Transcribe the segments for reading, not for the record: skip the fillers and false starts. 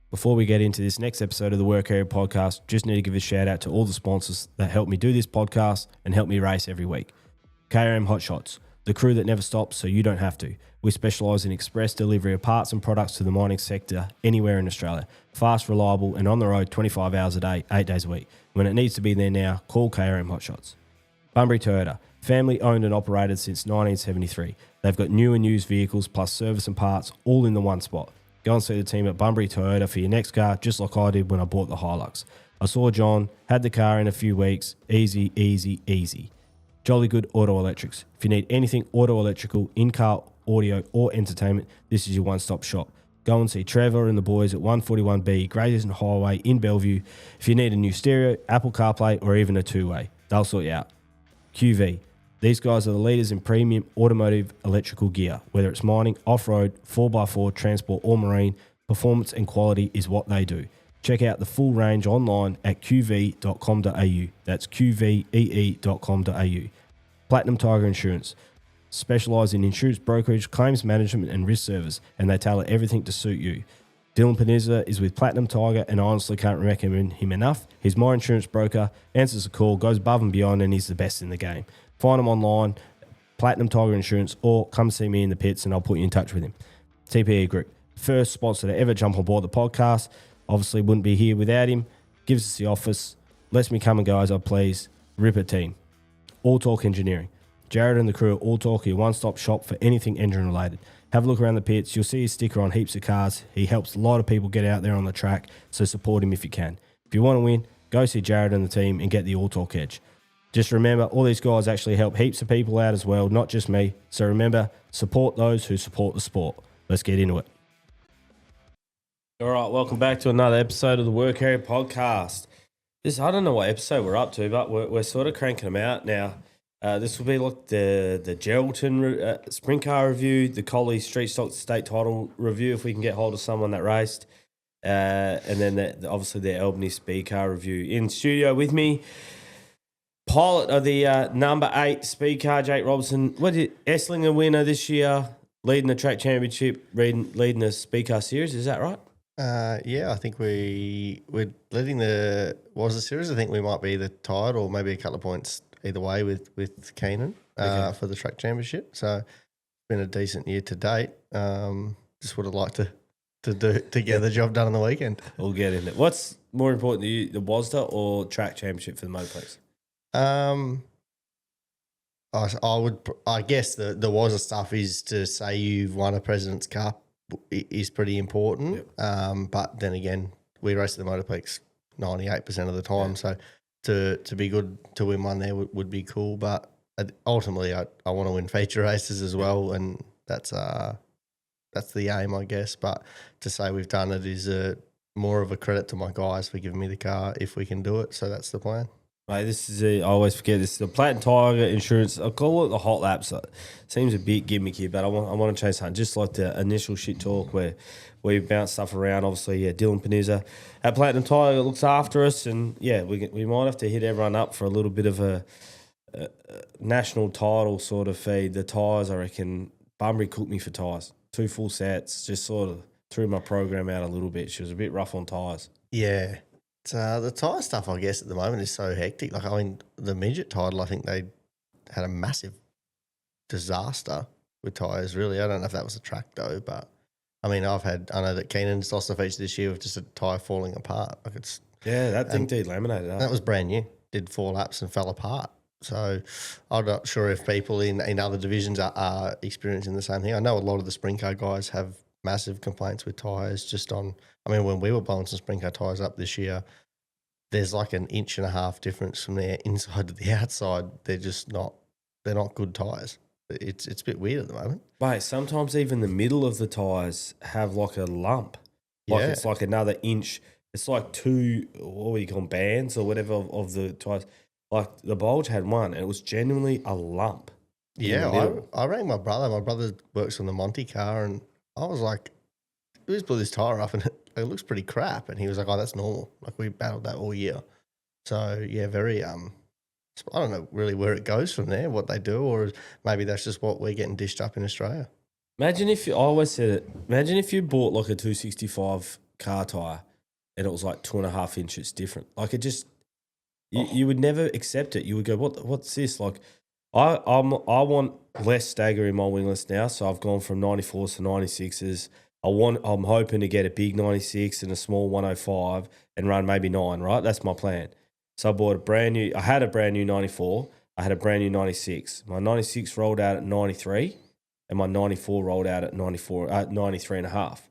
Before we get into this next episode of the Work Area Podcast, just need to give a shout out to all the sponsors that help me do this podcast and help me race every week. KRM Hot Shots, the crew that never stops so you don't have to. We specialise in express delivery of parts and products to the mining sector anywhere in Australia. Fast, reliable and on the road 25 hours a day, 8 days a week. When it needs to be there now, call KRM Hot Shots. Bunbury Toyota, family owned and operated since 1973. They've got new and used vehicles plus service and parts all in the one spot. Go and see the team at Bunbury Toyota for your next car, just like I did when I bought the Hilux. I saw John, had the car in a few weeks. Easy, easy, easy. Jolly Good Auto Electrics. If you need anything auto electrical, in-car, audio or entertainment, this is your one-stop shop. Go and see Trevor and the boys at 141B Grayson Highway in Bellevue. If you need a new stereo, Apple CarPlay or even a two-way, they'll sort you out. QV. These guys are the leaders in premium automotive electrical gear. Whether it's mining, off-road, 4x4, transport or marine, performance and quality is what they do. Check out the full range online at qv.com.au. That's qvee.com.au. Platinum Tiger Insurance. Specialise in insurance brokerage, claims management and risk service, and they tailor everything to suit you. Dylan Panizza is with Platinum Tiger, and I honestly can't recommend him enough. He's my insurance broker, answers the call, goes above and beyond, and he's the best in the game. Find him online, Platinum Tiger Insurance, or come see me in the pits and I'll put you in touch with him. TPE Group, first sponsor to ever jump on board the podcast. Obviously wouldn't be here without him. Gives us the office, lets me come and go as I please. Ripper team. All Talk Engineering. Jared and the crew at All Talk are your one-stop shop for anything engine related. Have a look around the pits. You'll see his sticker on heaps of cars. He helps a lot of people get out there on the track, so support him if you can. If you want to win, go see Jared and the team and get the All Talk edge. Just remember, all these guys actually help heaps of people out as well, not just me. So remember, support those who support the sport. Let's get into it. All right, welcome back to another episode of the Work Area Podcast. I don't know what episode we're up to, but we're sort of cranking them out now. This will be like the Geraldton sprint car review, the Collie street stock state title review if we can get hold of someone that raced, and then obviously the Albany Speedcar review. In studio with me, pilot of the number 8 Speedcar, Jake Robertson. Esslinger winner this year, leading the track championship, leading the Speedcar Series. Is that right? Yeah, I think we're leading the series. I think we might be the tied or maybe a couple of points either way with Keenan for the track championship. So it's been a decent year to date. Just would have liked to get the job done on the weekend. We'll get in it. What's more important to you, the WASDA or track championship for the Motorplex? I guess the WASDA stuff is to say you've won a President's Cup is pretty important. Yep. But then again, we race the Motorplex 98% of the time. Yeah. So to be good to win one there would be cool. But ultimately, I want to win feature races as well, and that's the aim, I guess. But to say we've done it is more of a credit to my guys for giving me the car if we can do it. So that's the plan. Mate, I always forget this. The Platinum Tiger Insurance, I call it the hot laps. It seems a bit gimmicky, but I want to change something. Just like the initial shit talk where we bounce stuff around. Obviously, yeah, Dylan Panizza at Platinum Tiger looks after us, and yeah, we might have to hit everyone up for a little bit of a national title sort of feed. The tyres, I reckon, Bunbury cooked me for tyres. 2 full sets, just sort of threw my program out a little bit. She was a bit rough on tyres. Yeah. The tyre stuff, I guess, at the moment is so hectic. Like, I mean, the midget title, I think they had a massive disaster with tyres, really. I don't know if that was a track, though, but, I mean, I know that Keenan's lost a feature this year with just a tyre falling apart. Like, that thing delaminated up. That was brand new. Did 4 laps and fell apart. So I'm not sure if people in other divisions are experiencing the same thing. I know a lot of the sprint car guys have massive complaints with tyres just on, I mean, when we were blowing some sprint car tyres up this year, there's like an 1.5 inch difference from the inside to the outside. They're not good tyres. It's a bit weird at the moment. Mate, sometimes even the middle of the tyres have like a lump. Like it's like another inch. It's like 2, what do you call them, bands or whatever of the tyres. Like the bulge had one and it was genuinely a lump. Yeah, I rang my brother. My brother works on the Monte car and I was like, we just blew this tyre up and it looks pretty crap. And he was like, oh, that's normal. Like, we battled that all year. So, yeah, very, I don't know really where it goes from there, what they do, or maybe that's just what we're getting dished up in Australia. Imagine if you, I always said it, imagine if you bought like a 265 car tyre and it was like 2.5 inches different. Like it just, you would never accept it. You would go, what's this? Like I want less stagger in my wingless now. So I've gone from 94s to 96s. I'm hoping to get a big 96 and a small 105 and run maybe 9, right? That's my plan. So I bought I had a brand new 94. I had a brand new 96. My 96 rolled out at 93 and my 94 rolled out at 93 and a half.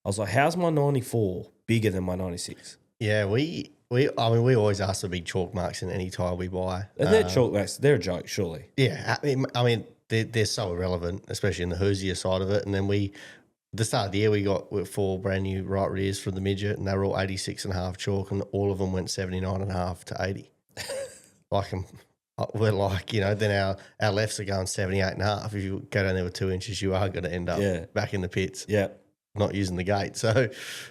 I was like, how's my 94 bigger than my 96? Yeah, we always ask for big chalk marks in any tyre we buy. And they're chalk marks. They're a joke, surely. Yeah, I mean they're so irrelevant, especially in the hoosier side of it. And then the start of the year, we got 4 brand new right rears from the midget, and they were all 86.5 chalk, and all of them went 79.5 to 80. We're like, then our lefts are going 78.5. If you go down there with 2 inches, you are going to end up back in the pits. Yeah. Not using the gate. So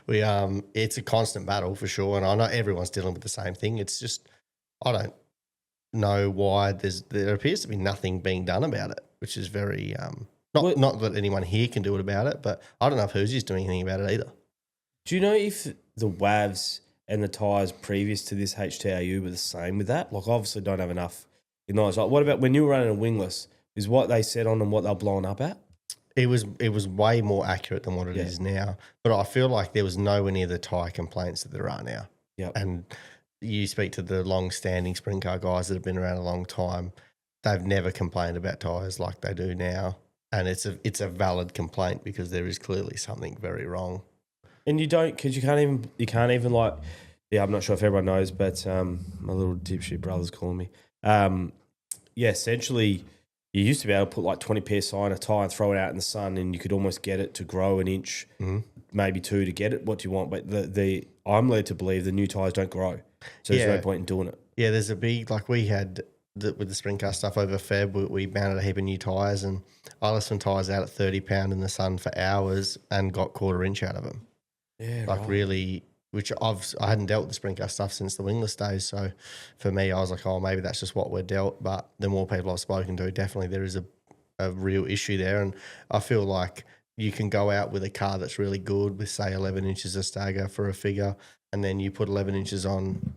it's a constant battle for sure. And I know everyone's dealing with the same thing. It's just, I don't know why there appears to be nothing being done about it, which is very, not that anyone here can do it about it, but I don't know if Hoosie's doing anything about it either. Do you know if the WAVs and the tyres previous to this HTAU were the same with that? Like, obviously don't have enough knowledge. Like, what about when you were running a wingless? Is what they said on them what they're blowing up at? It was way more accurate than what it is now. But I feel like there was nowhere near the tyre complaints that there are now. Yep. And you speak to the long-standing sprint car guys that have been around a long time, they've never complained about tyres like they do now. And it's a valid complaint because there is clearly something very wrong. And you can't even like, I'm not sure if everyone knows, but my little dipshit brother's calling me. Essentially, you used to be able to put like 20 PSI in a tyre and throw it out in the sun, and you could almost get it to grow an inch, maybe 2 to get it what you want. But I'm led to believe the new tyres don't grow, so there's no point in doing it. Yeah, there's a big, like we had with the sprint car stuff over Feb, we mounted a heap of new tyres, and I left some tyres out at 30 pound in the sun for hours and got 1/4 inch out of them. Yeah, really, which I hadn't dealt with the sprint car stuff since the wingless days. So for me, I was like, oh, maybe that's just what we're dealt. But the more people I've spoken to, definitely there is a real issue there. And I feel like you can go out with a car that's really good with, say, 11 inches of stagger for a figure, and then you put 11 inches on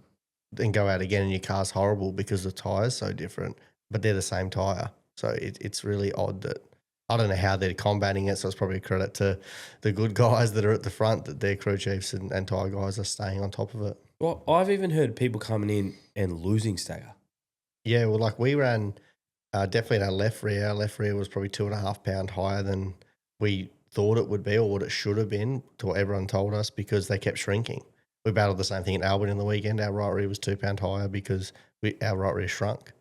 and go out again and your car's horrible because the tyre's so different, but they're the same tyre. So it's really odd that I don't know how they're combating it, so it's probably a credit to the good guys that are at the front that their crew chiefs and tyre guys are staying on top of it. Well, I've even heard people coming in and losing stagger. Yeah, well, like we ran definitely in our left rear. Our left rear was probably 2.5 pound higher than we thought it would be or what it should have been to what everyone told us because they kept shrinking. We battled the same thing at Albany in the weekend. Our right rear was 2 pound higher because our right rear shrunk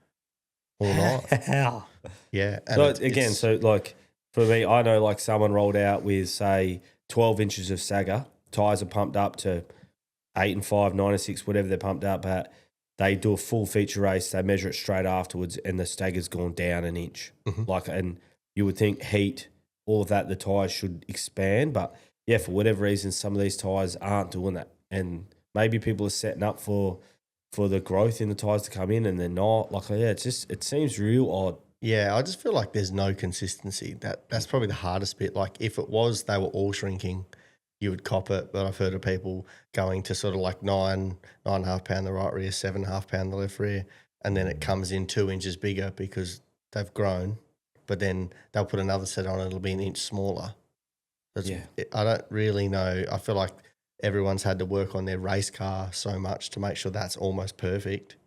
all night. How? Yeah. And so like for me, I know like someone rolled out with say 12 inches of stagger. Tyres are pumped up to 8 and 5, 9 and 6, whatever they're pumped up at. They do a full feature race. They measure it straight afterwards, and the stagger's gone down an inch. Mm-hmm. And you would think heat, all of that, the tyres should expand, but yeah, for whatever reason, some of these tyres aren't doing that. And maybe people are setting up for the growth in the tyres to come in and they're not. It seems real odd. Yeah, I just feel like there's no consistency. That's probably the hardest bit. Like if it was they were all shrinking, you would cop it. But I've heard of people going to sort of like 9.5 pound the right rear, 7.5 pound the left rear, and then it comes in 2 inches bigger because they've grown. But then they'll put another set on, it'll be an inch smaller. I don't really know. I feel like everyone's had to work on their race car so much to make sure that's almost perfect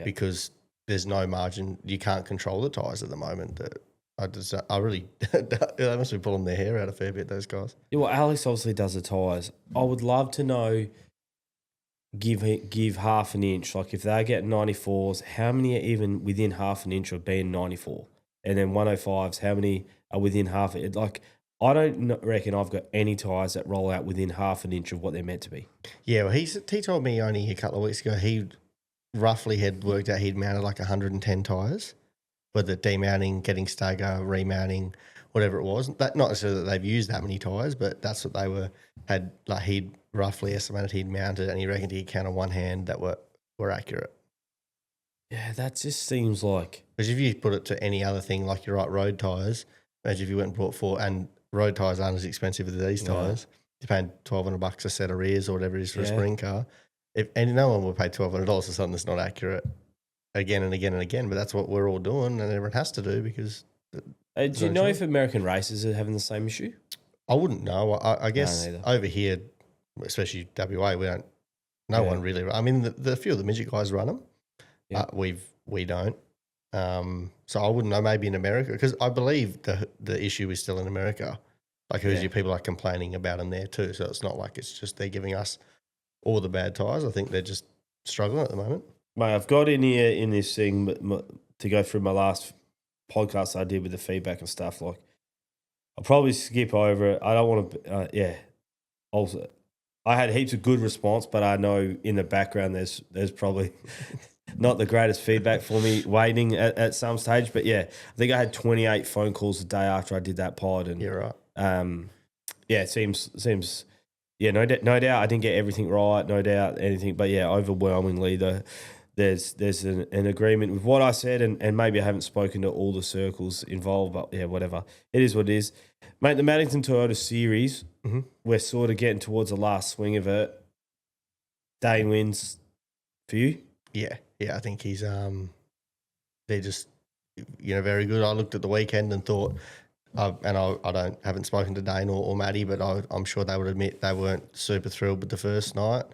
because there's no margin. You can't control the tyres at the moment. They must be pulling their hair out a fair bit, those guys. Yeah, well, Alex obviously does the tyres. I would love to know, give half an inch. Like if they get 94s, how many are even within half an inch of being 94? And then 105s, how many are within half it? Like I don't reckon I've got any tyres that roll out within half an inch of what they're meant to be. Yeah, well, he told me only a couple of weeks ago he roughly had worked out he'd mounted like 110 tyres, whether demounting, getting stagger, remounting, whatever it was. That not necessarily that they've used that many tyres, but that's what they had. Like he'd roughly estimated he'd mounted, and he reckoned he'd count on one hand that were accurate. Yeah, that just seems like because if you put it to any other thing, like your road tyres, imagine if you went and bought 4 and road tyres aren't as expensive as these tyres. If you're paying $1,200 a set of rears or whatever it is for a sprint car. And no one will pay $1,200 for something that's not accurate again and again and again. But that's what we're all doing, and everyone has to do because. Do you know if American racers are having the same issue? I wouldn't know. I guess over here, especially WA, we don't. No one really. I mean, the few of the midget guys run them. But we don't. So I wouldn't know. Maybe in America, because I believe the issue is still in America. Like, usually people are complaining about them there too. So it's not like it's just they're giving us all the bad tyres. I think they're just struggling at the moment. Mate, I've got in here in this thing to go through my last podcast I did with the feedback and stuff. Like, I'll probably skip over it. I don't want to. Also, I had heaps of good response, but I know in the background there's probably not the greatest feedback for me waiting at some stage. But I think I had 28 phone calls the day after I did that pod, and you're right. It seems. No doubt I didn't get everything right, no doubt anything, but overwhelmingly there's an agreement with what I said, and maybe I haven't spoken to all the circles involved, but whatever. It is what it is. Mate, the Maddington Toyota Series, we're sort of getting towards the last swing of it. Dane wins for you? Yeah, I think he's they're just very good. I looked at the weekend and thought, and I haven't spoken to Dane or Maddie, but I'm sure they would admit they weren't super thrilled with the first night,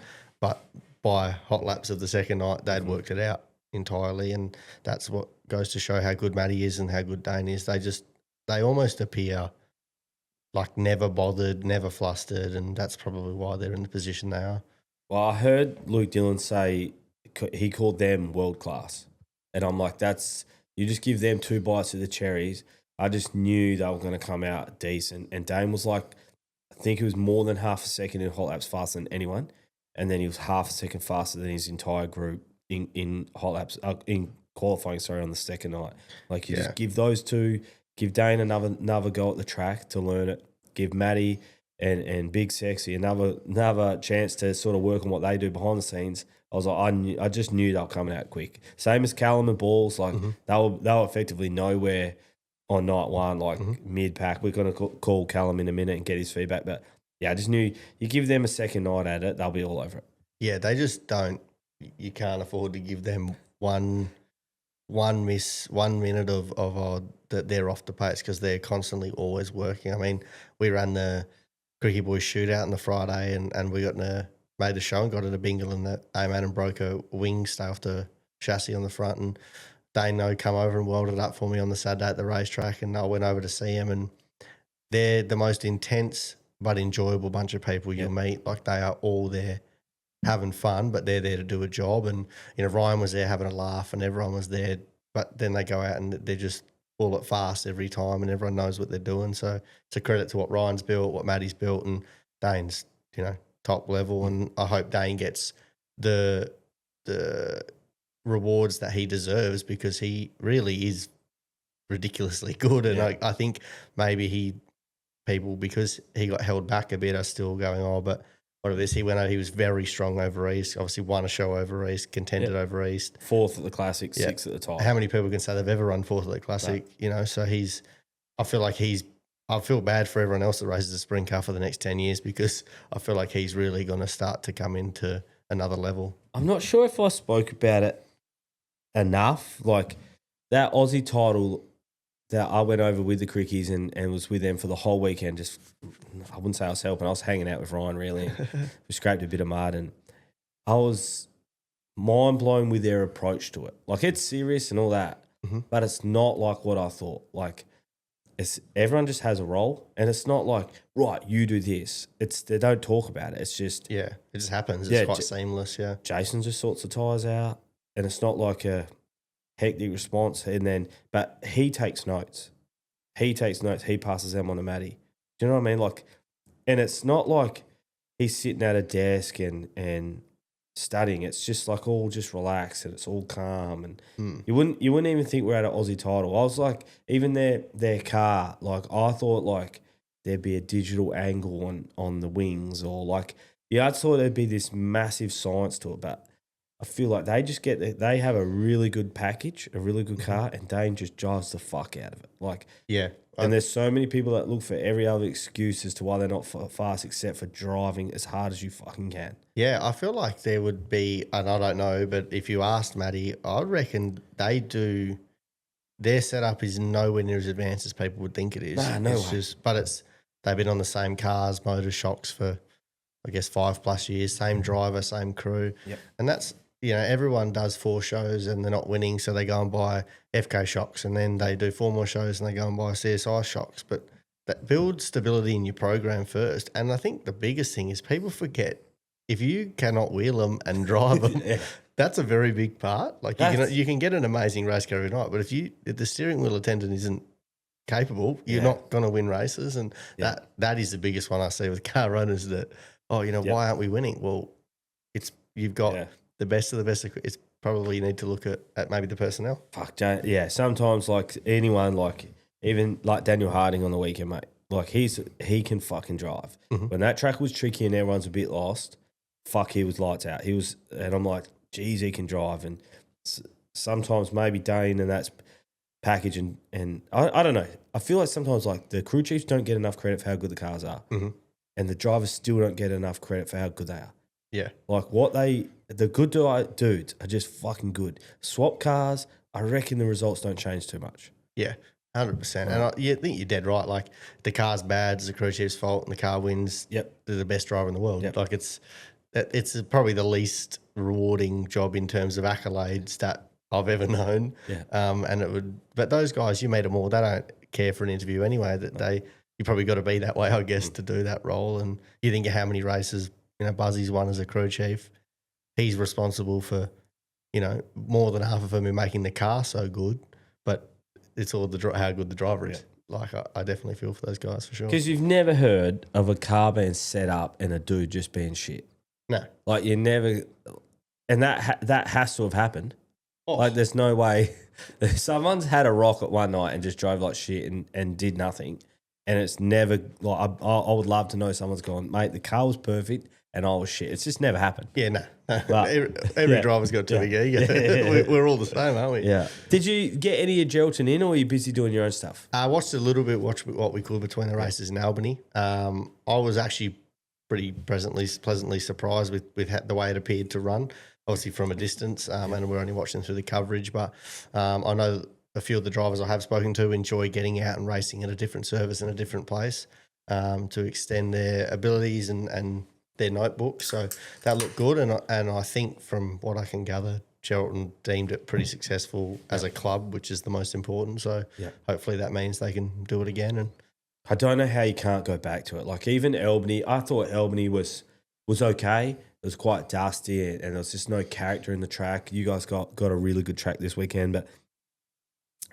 but by hot laps of the second night, they'd worked it out entirely, and that's what goes to show how good Maddie is and how good Dane is. They almost appear like never bothered, never flustered, and that's probably why they're in the position they are. Well, I heard Luke Dillon say he called them world class, and I'm like, you just give them 2 bites of the cherries. I just knew they were going to come out decent, and Dane was like, I think he was more than half a second in hot laps faster than anyone. And then he was half a second faster than his entire group in hot laps, in qualifying, on the second night. Like, you just give those two, give Dane another go at the track to learn it, give Matty and Big Sexy another chance to sort of work on what they do behind the scenes. I was like, I just knew they were coming out quick. Same as Callum and Balls, like they were effectively nowhere on night one, like mid-pack. We're going to call Callum in a minute and get his feedback, but I just knew you give them a second night at it, they'll be all over it. Yeah, they just don't. You can't afford to give them one minute of that they're off the pace, because they're constantly always working. I mean, we ran the Cricky Boys shootout on the Friday, and we made the show and got in a bingle, and the A-Man and broke a wing stay off the chassis on the front, and Dane come over and welded it up for me on the Saturday at the racetrack, and I went over to see him, and they're the most intense but enjoyable bunch of people you'll meet. Like, they are all there having fun, but they're there to do a job. And, Ryan was there having a laugh and everyone was there, but then they go out and they're just all at fast every time and everyone knows what they're doing. So it's a credit to what Ryan's built, what Maddie's built, and Dane's, top level. And I hope Dane gets the rewards that he deserves, because he really is ridiculously good. And I think maybe people, because he got held back a bit, are still going, but what of this? He went out, he was very strong over East, obviously won a show over East, contended over East. 4th at the Classic, 6th at the top. How many people can say they've ever run 4th at the Classic? No. So I feel bad for everyone else that races a sprint car for the next 10 years, because I feel like he's really going to start to come into another level. I'm not sure if I spoke about it enough. Like, that Aussie title that I went over with the Crickies and was with them for the whole weekend. Just, I wouldn't say I was helping. I was hanging out with Ryan, really. We scraped a bit of mud, and I was mind blown with their approach to it. Like, it's serious and all that, but it's not like what I thought. Like, everyone just has a role, and it's not like, right, you do this. They don't talk about it. It's just it just happens. It's quite seamless. Yeah, Jason just sorts the tyres out, and it's not like a hectic response, but he takes notes. He passes them on to Matty. Do you know what I mean? Like, and it's not like he's sitting at a desk and studying. It's just like all just relaxed, and it's all calm, and you wouldn't even think we're at an Aussie title. I was like, even their car, like, I thought like there'd be a digital angle on the wings, or like, I thought there'd be this massive science to it, but I feel like they have a really good package, a really good car, and Dane just drives the fuck out of it. Like, Yeah. and there's so many people that look for every other excuse as to why they're not fast, except for driving as hard as you fucking can. Yeah, I feel like there would be, and I don't know, but if you asked Matty, I reckon their setup is nowhere near as advanced as people would think it is. Nah, no way. They've been on the same cars, motor shocks for, I guess, 5+ years, same driver, same crew. Yep. And that's, everyone does 4 shows and they're not winning, so they go and buy FK shocks, and then they do 4 more shows and they go and buy CSI shocks. But that builds stability in your program first. And I think the biggest thing is people forget, if you cannot wheel them and drive them, that's a very big part. Like you can get an amazing race car every night, but if the steering wheel attendant isn't capable, you're not going to win races. And that is the biggest one I see with car runners, that, why aren't we winning? Well, you've got the best of the best. It's probably you need to look at maybe the personnel. Fuck, sometimes like anyone, like even like Daniel Harding on the weekend, mate, like he can fucking drive. Mm-hmm. When that track was tricky and everyone's a bit lost, he was lights out. And I'm like, geez, he can drive. And sometimes maybe Dane and that's package and I don't know. I feel like sometimes like the crew chiefs don't get enough credit for how good the cars are. Mm-hmm. And the drivers still don't get enough credit for how good they are. Yeah. Like the good dudes are just fucking good. Swap cars, I reckon the results don't change too much. Yeah, 100%. And I think you're dead right. Like, the car's bad, it's the crew chief's fault, and the car wins. Yep. They're the best driver in the world. Yep. Like, it's probably the least rewarding job in terms of accolades that I've ever known. Yeah. But those guys, you meet them all, they don't care for an interview anyway. You probably got to be that way, I guess, to do that role. And you think of how many races, Buzzy's won as a crew chief. He's responsible for, more than half of them in making the car so good. But it's all how good the driver is. Like, I definitely feel for those guys for sure. Because you've never heard of a car being set up and a dude just being shit. No. Like, you never, and that has to have happened. Oh. Like, there's no way someone's had a rocket one night and just drove like shit and did nothing. And it's never, like, I would love to know someone's gone, mate, the car was perfect and I was shit. It's just never happened. Yeah, no. But, every driver's got too big ego. We're all the same, aren't we? Yeah. Did you get any of Geraldton in, or were you busy doing your own stuff? I watched a little bit, what we could between the races in Albany. I was actually pretty pleasantly surprised with the way it appeared to run, obviously from a distance, and we're only watching through the coverage. But I know a few of the drivers I have spoken to enjoy getting out and racing at a different service in a different place to extend their abilities and their notebook. So that looked good. And I think from what I can gather, Geraldton deemed it pretty successful as a club, which is the most important. So hopefully that means they can do it again. And I don't know how you can't go back to it. Like, even Albany, I thought Albany was okay. It was quite dusty and there was just no character in the track. You guys got a really good track this weekend, but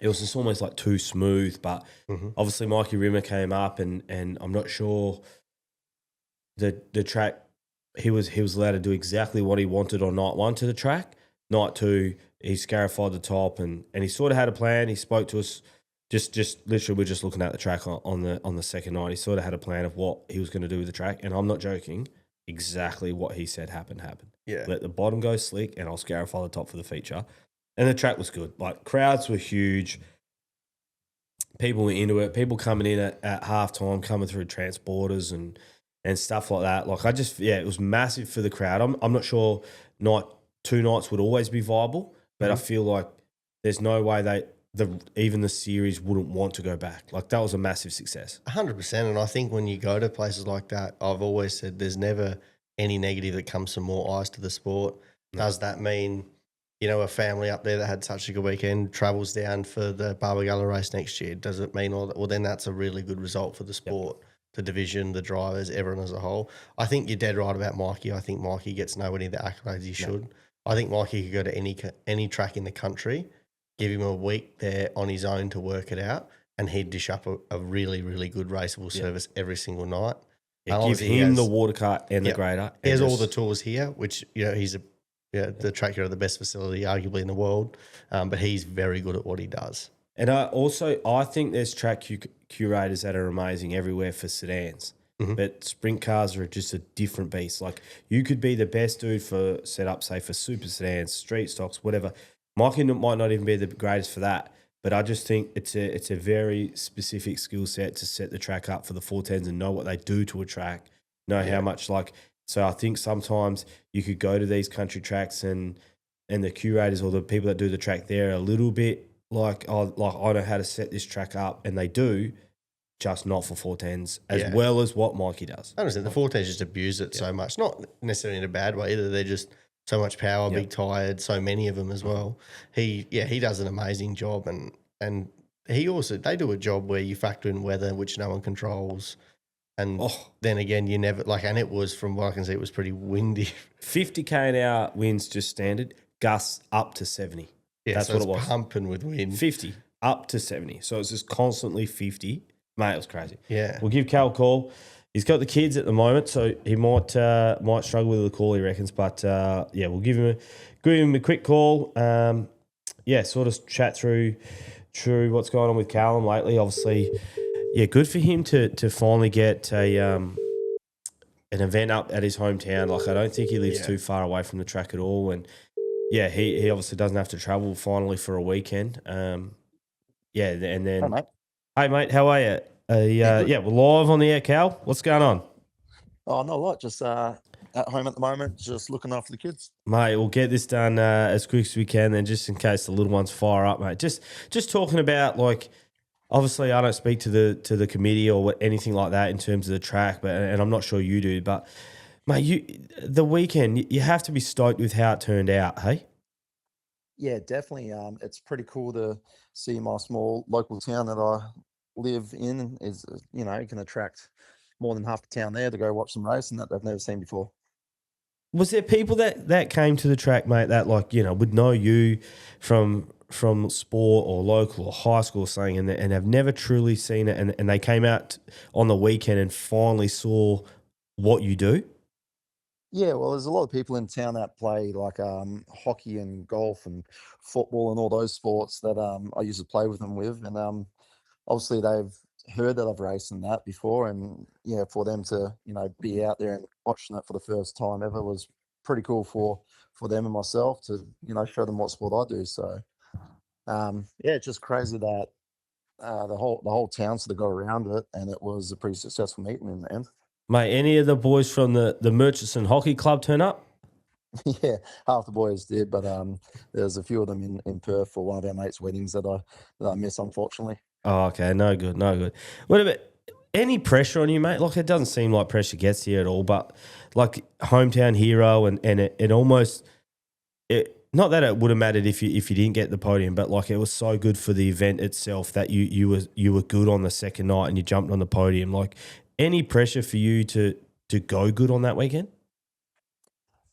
it was just almost like too smooth. But obviously Mikey Rimmer came up and I'm not sure the track, he was allowed to do exactly what he wanted on night 1 to the track. Night 2, he scarified the top and he sort of had a plan. He spoke to us just literally, we're just looking at the track on the second night. He sort of had a plan of what he was going to do with the track. And I'm not joking, exactly what he said happened. Yeah. Let the bottom go slick and I'll scarify the top for the feature. And the track was good. Like, crowds were huge. People were into it. People coming in at halftime, coming through transporters and stuff like that. Like, it was massive for the crowd. I'm not sure 2 nights would always be viable, but I feel like there's no way even the series wouldn't want to go back. Like, that was a massive success. 100%. And I think when you go to places like that, I've always said there's never any negative that comes from more eyes to the sport. No. Does that mean, a family up there that had such a good weekend travels down for the Barbagallo race next year? Does it mean all that? Well, then that's a really good result for the sport, the division, the drivers, everyone as a whole. I think you're dead right about Mikey. I think Mikey gets nowhere near the accolades he should. I think Mikey could go to any track in the country, give him a week there on his own to work it out, and he'd dish up a really, really good raceable service every single night. Give him the water cart and the grader. He has all the tools here, which, he's the track here of the best facility arguably in the world, but he's very good at what he does. And I think there's track curators that are amazing everywhere for sedans. but sprint cars are just a different beast. Like you could be the best dude for setup, say for super sedans, street stocks, whatever. Mikey might not even be the greatest for that, but I just think it's a very specific skill set to set the track up for the 410s and know what they do to a track, know how much like. So I think sometimes you could go to these country tracks and the curators or the people that do the track there are a little bit like, oh, like I know how to set this track up, and they do, just not for 410s as well as what Mikey does. I understand the 410s just abuse it so much, not necessarily in a bad way either. They're just so much power, big tired, so many of them as well. He does an amazing job, and he also they do a job where you factor in weather, which no one controls. And then again, you never and it was, from what I can see, it was pretty windy. 50k an hour winds just standard, gusts up to 70. Yeah, that's so what it was. Pumping with wind. 50 up to 70. So it's just constantly 50. Mate, it was crazy. Yeah. We'll give Cal a call. He's got the kids at the moment, so he might struggle with the call, he reckons. But we'll give him a quick call. Sort of chat through what's going on with Callum lately. Obviously, good for him to finally get an event up at his hometown. Like I don't think he lives too far away from the track at all, and he obviously doesn't have to travel finally for a weekend. And then hey mate, how are you? We're live on the air, Cal. What's going on? Oh, not a lot. Just at home at the moment, just looking after the kids. Mate, we'll get this done as quick as we can then, just in case the little ones fire up, mate. Just talking about, like, obviously I don't speak to the committee or anything like that in terms of the track, and I'm not sure you do, but, mate, the weekend, you have to be stoked with how it turned out, hey? Yeah, definitely. It's pretty cool to see my small local town that I live in is, can attract more than half the town there to go watch some racing that they've never seen before. Was there people that came to the track, mate, that would know you from sport or local or high school or something, and have never truly seen it, and they came out on the weekend and finally saw what you do? Yeah, well, there's a lot of people in town that play hockey and golf and football and all those sports that I used to play with them with, and obviously they've heard that I've raced in that before, and for them to be out there and watching it for the first time ever was pretty cool for them and myself to show them what sport I do. So it's just crazy that the whole town sort of got around it, and it was a pretty successful meeting in the end. Mate, any of the boys from the Murchison Hockey Club turn up? Yeah, half the boys did, but there's a few of them in Perth for one of our mates' weddings that I miss, unfortunately. Oh, okay, no good. What about any pressure on you, mate? Like, it doesn't seem like pressure gets to you at all, but like hometown hero, and it almost not that it would have mattered if you didn't get the podium, but like it was so good for the event itself that you were good on the second night and you jumped on the podium. Like, any pressure for you to go good on that weekend?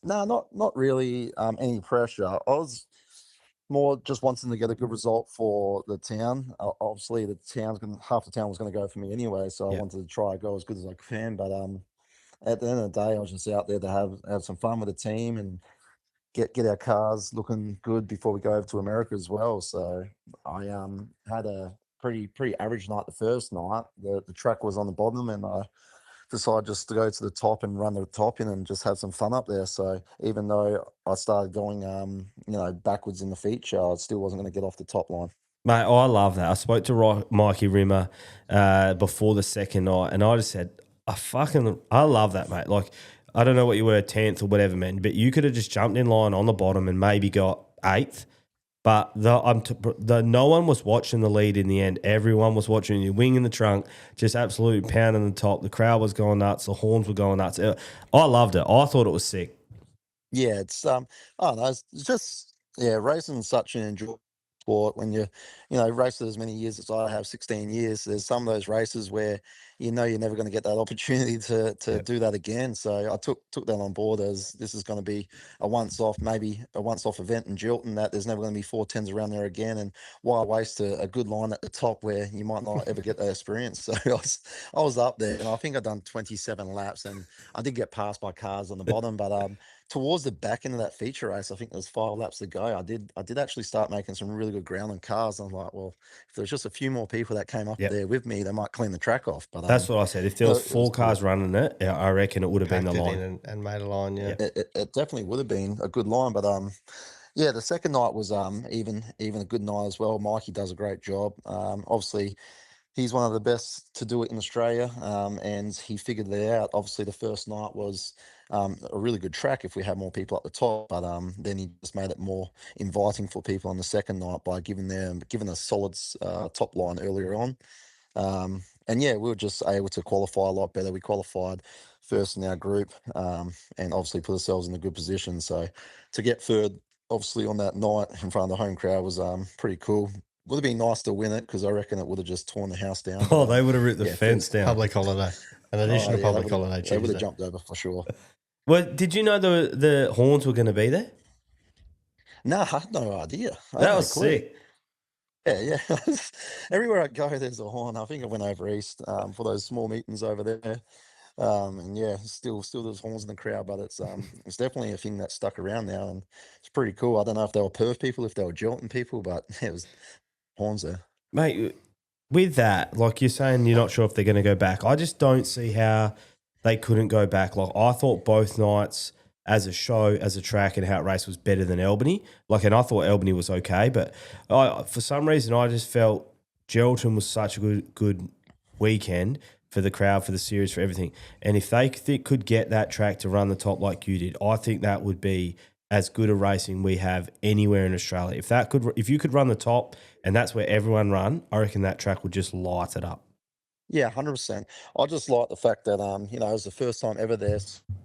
No, not really any pressure. I was more just wanting to get a good result for the town. Obviously, half the town was going to go for me anyway, so I wanted to try to go as good as I can. But at the end of the day, I was just out there to have some fun with the team and get our cars looking good before we go over to America as well. So I had a pretty average night the first night. The track was on the bottom, and I decided just to go to the top and run the top in and just have some fun up there. So even though I started going backwards in the feature, I still wasn't going to get off the top line. Mate, I love that. I spoke to Mikey Rimmer before the second night, and I just said, I love that, mate. Like, I don't know what you were, 10th or whatever, man, but you could have just jumped in line on the bottom and maybe got 8th. But no one was watching the lead in the end. Everyone was watching you, wing in the trunk, just absolutely pounding the top. The crowd was going nuts. The horns were going nuts. I loved it. I thought it was sick. Yeah, it's I don't know. It's just racing is such an enjoyable sport. When you race as many years as I have, 16 years. There's some of those races where you're never going to get that opportunity to do that again. So I took that on board as this is going to be a once-off event in Geraldton, that there's never going to be 410s around there again. And why waste a good line at the top where you might not ever get that experience? So I was up there, and I think I'd done 27 laps, and I did get passed by cars on the bottom, but towards the back end of that feature race, I think there was 5 laps to go. I did actually start making some really good ground on cars. I was like, well, if there's just a few more people that came up there with me, they might clean the track off. But That's what I said. If there was it four good. cars running it, I reckon it would have been the Packed it line. in and made a line. Yeah. It definitely would have been a good line, but yeah, the second night was even a good night as well. Mikey does a great job. Obviously, he's one of the best to do it in Australia, and he figured it out. Obviously, the first night was a really good track if we had more people at the top, but then he just made it more inviting for people on the second night by giving a solid top line earlier on. And yeah, we were just able to qualify a lot better. We qualified first in our group, and obviously put ourselves in a good position. So to get third, obviously on that night in front of the home crowd was pretty cool. Would have been nice to win it because I reckon it would have just torn the house down. Oh, they would have ripped the fence down. Public holiday. An additional public holiday They would Tuesday. have jumped over for sure. Well, did you know the horns were going to be there? No, I had no idea. I had That no was clue. sick. Yeah. Everywhere I go, there's a horn. I think I went over east for those small meetings over there. And yeah, still there's horns in the crowd, but it's definitely a thing that stuck around now, and it's pretty cool. I don't know if they were Perth people, if they were Geraldton people, but it was horns there. Mate, with that, like you're saying, you're not sure if they're going to go back. I just don't see how they couldn't go back. Like I thought both nights as a show, as a track, and how it raced was better than Albany. Like, and I thought Albany was okay, but for some reason I just felt Geraldton was such a good weekend for the crowd, for the series, for everything. And if they could get that track to run the top like you did, I think that would be as good a racing we have anywhere in Australia. If you could run the top and that's where everyone run, I reckon that track would just light it up. Yeah, 100%. I just like the fact that it was the first time ever there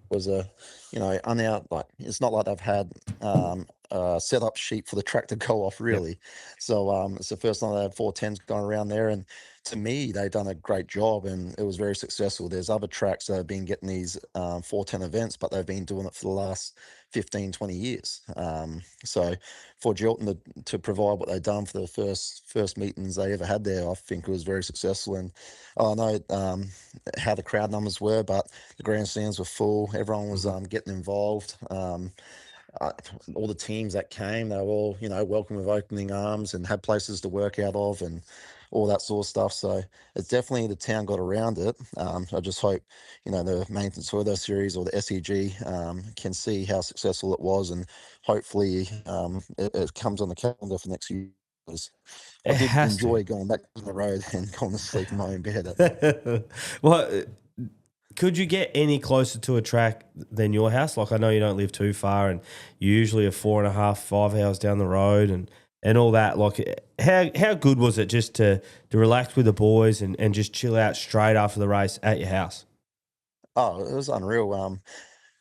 was a like it's not like they've had a setup sheet for the track to go off really. So it's the first time they had 410s going around there, and to me they've done a great job and it was very successful. There's other tracks that have been getting these 410 events, but they've been doing it for the last 15, 20 years. So for Geraldton to provide what they've done for the first meetings they ever had there, I think it was very successful. And I know how the crowd numbers were, but the grandstands were full. Everyone was getting involved. All the teams that came, they were all, welcome with opening arms and had places to work out of and all that sort of stuff. So it's definitely the town got around it. I just hope, the Maintenance Further Series or the SEG can see how successful it was, and hopefully it comes on the calendar for next year. I did enjoy going back to the road and going to sleep in my own bed. Well, could you get any closer to a track than your house? Like, I know you don't live too far, and you usually are 4.5, 5 hours down the road, and all that. Like, how good was it just to relax with the boys and just chill out straight after the race at your house? Oh, it was unreal.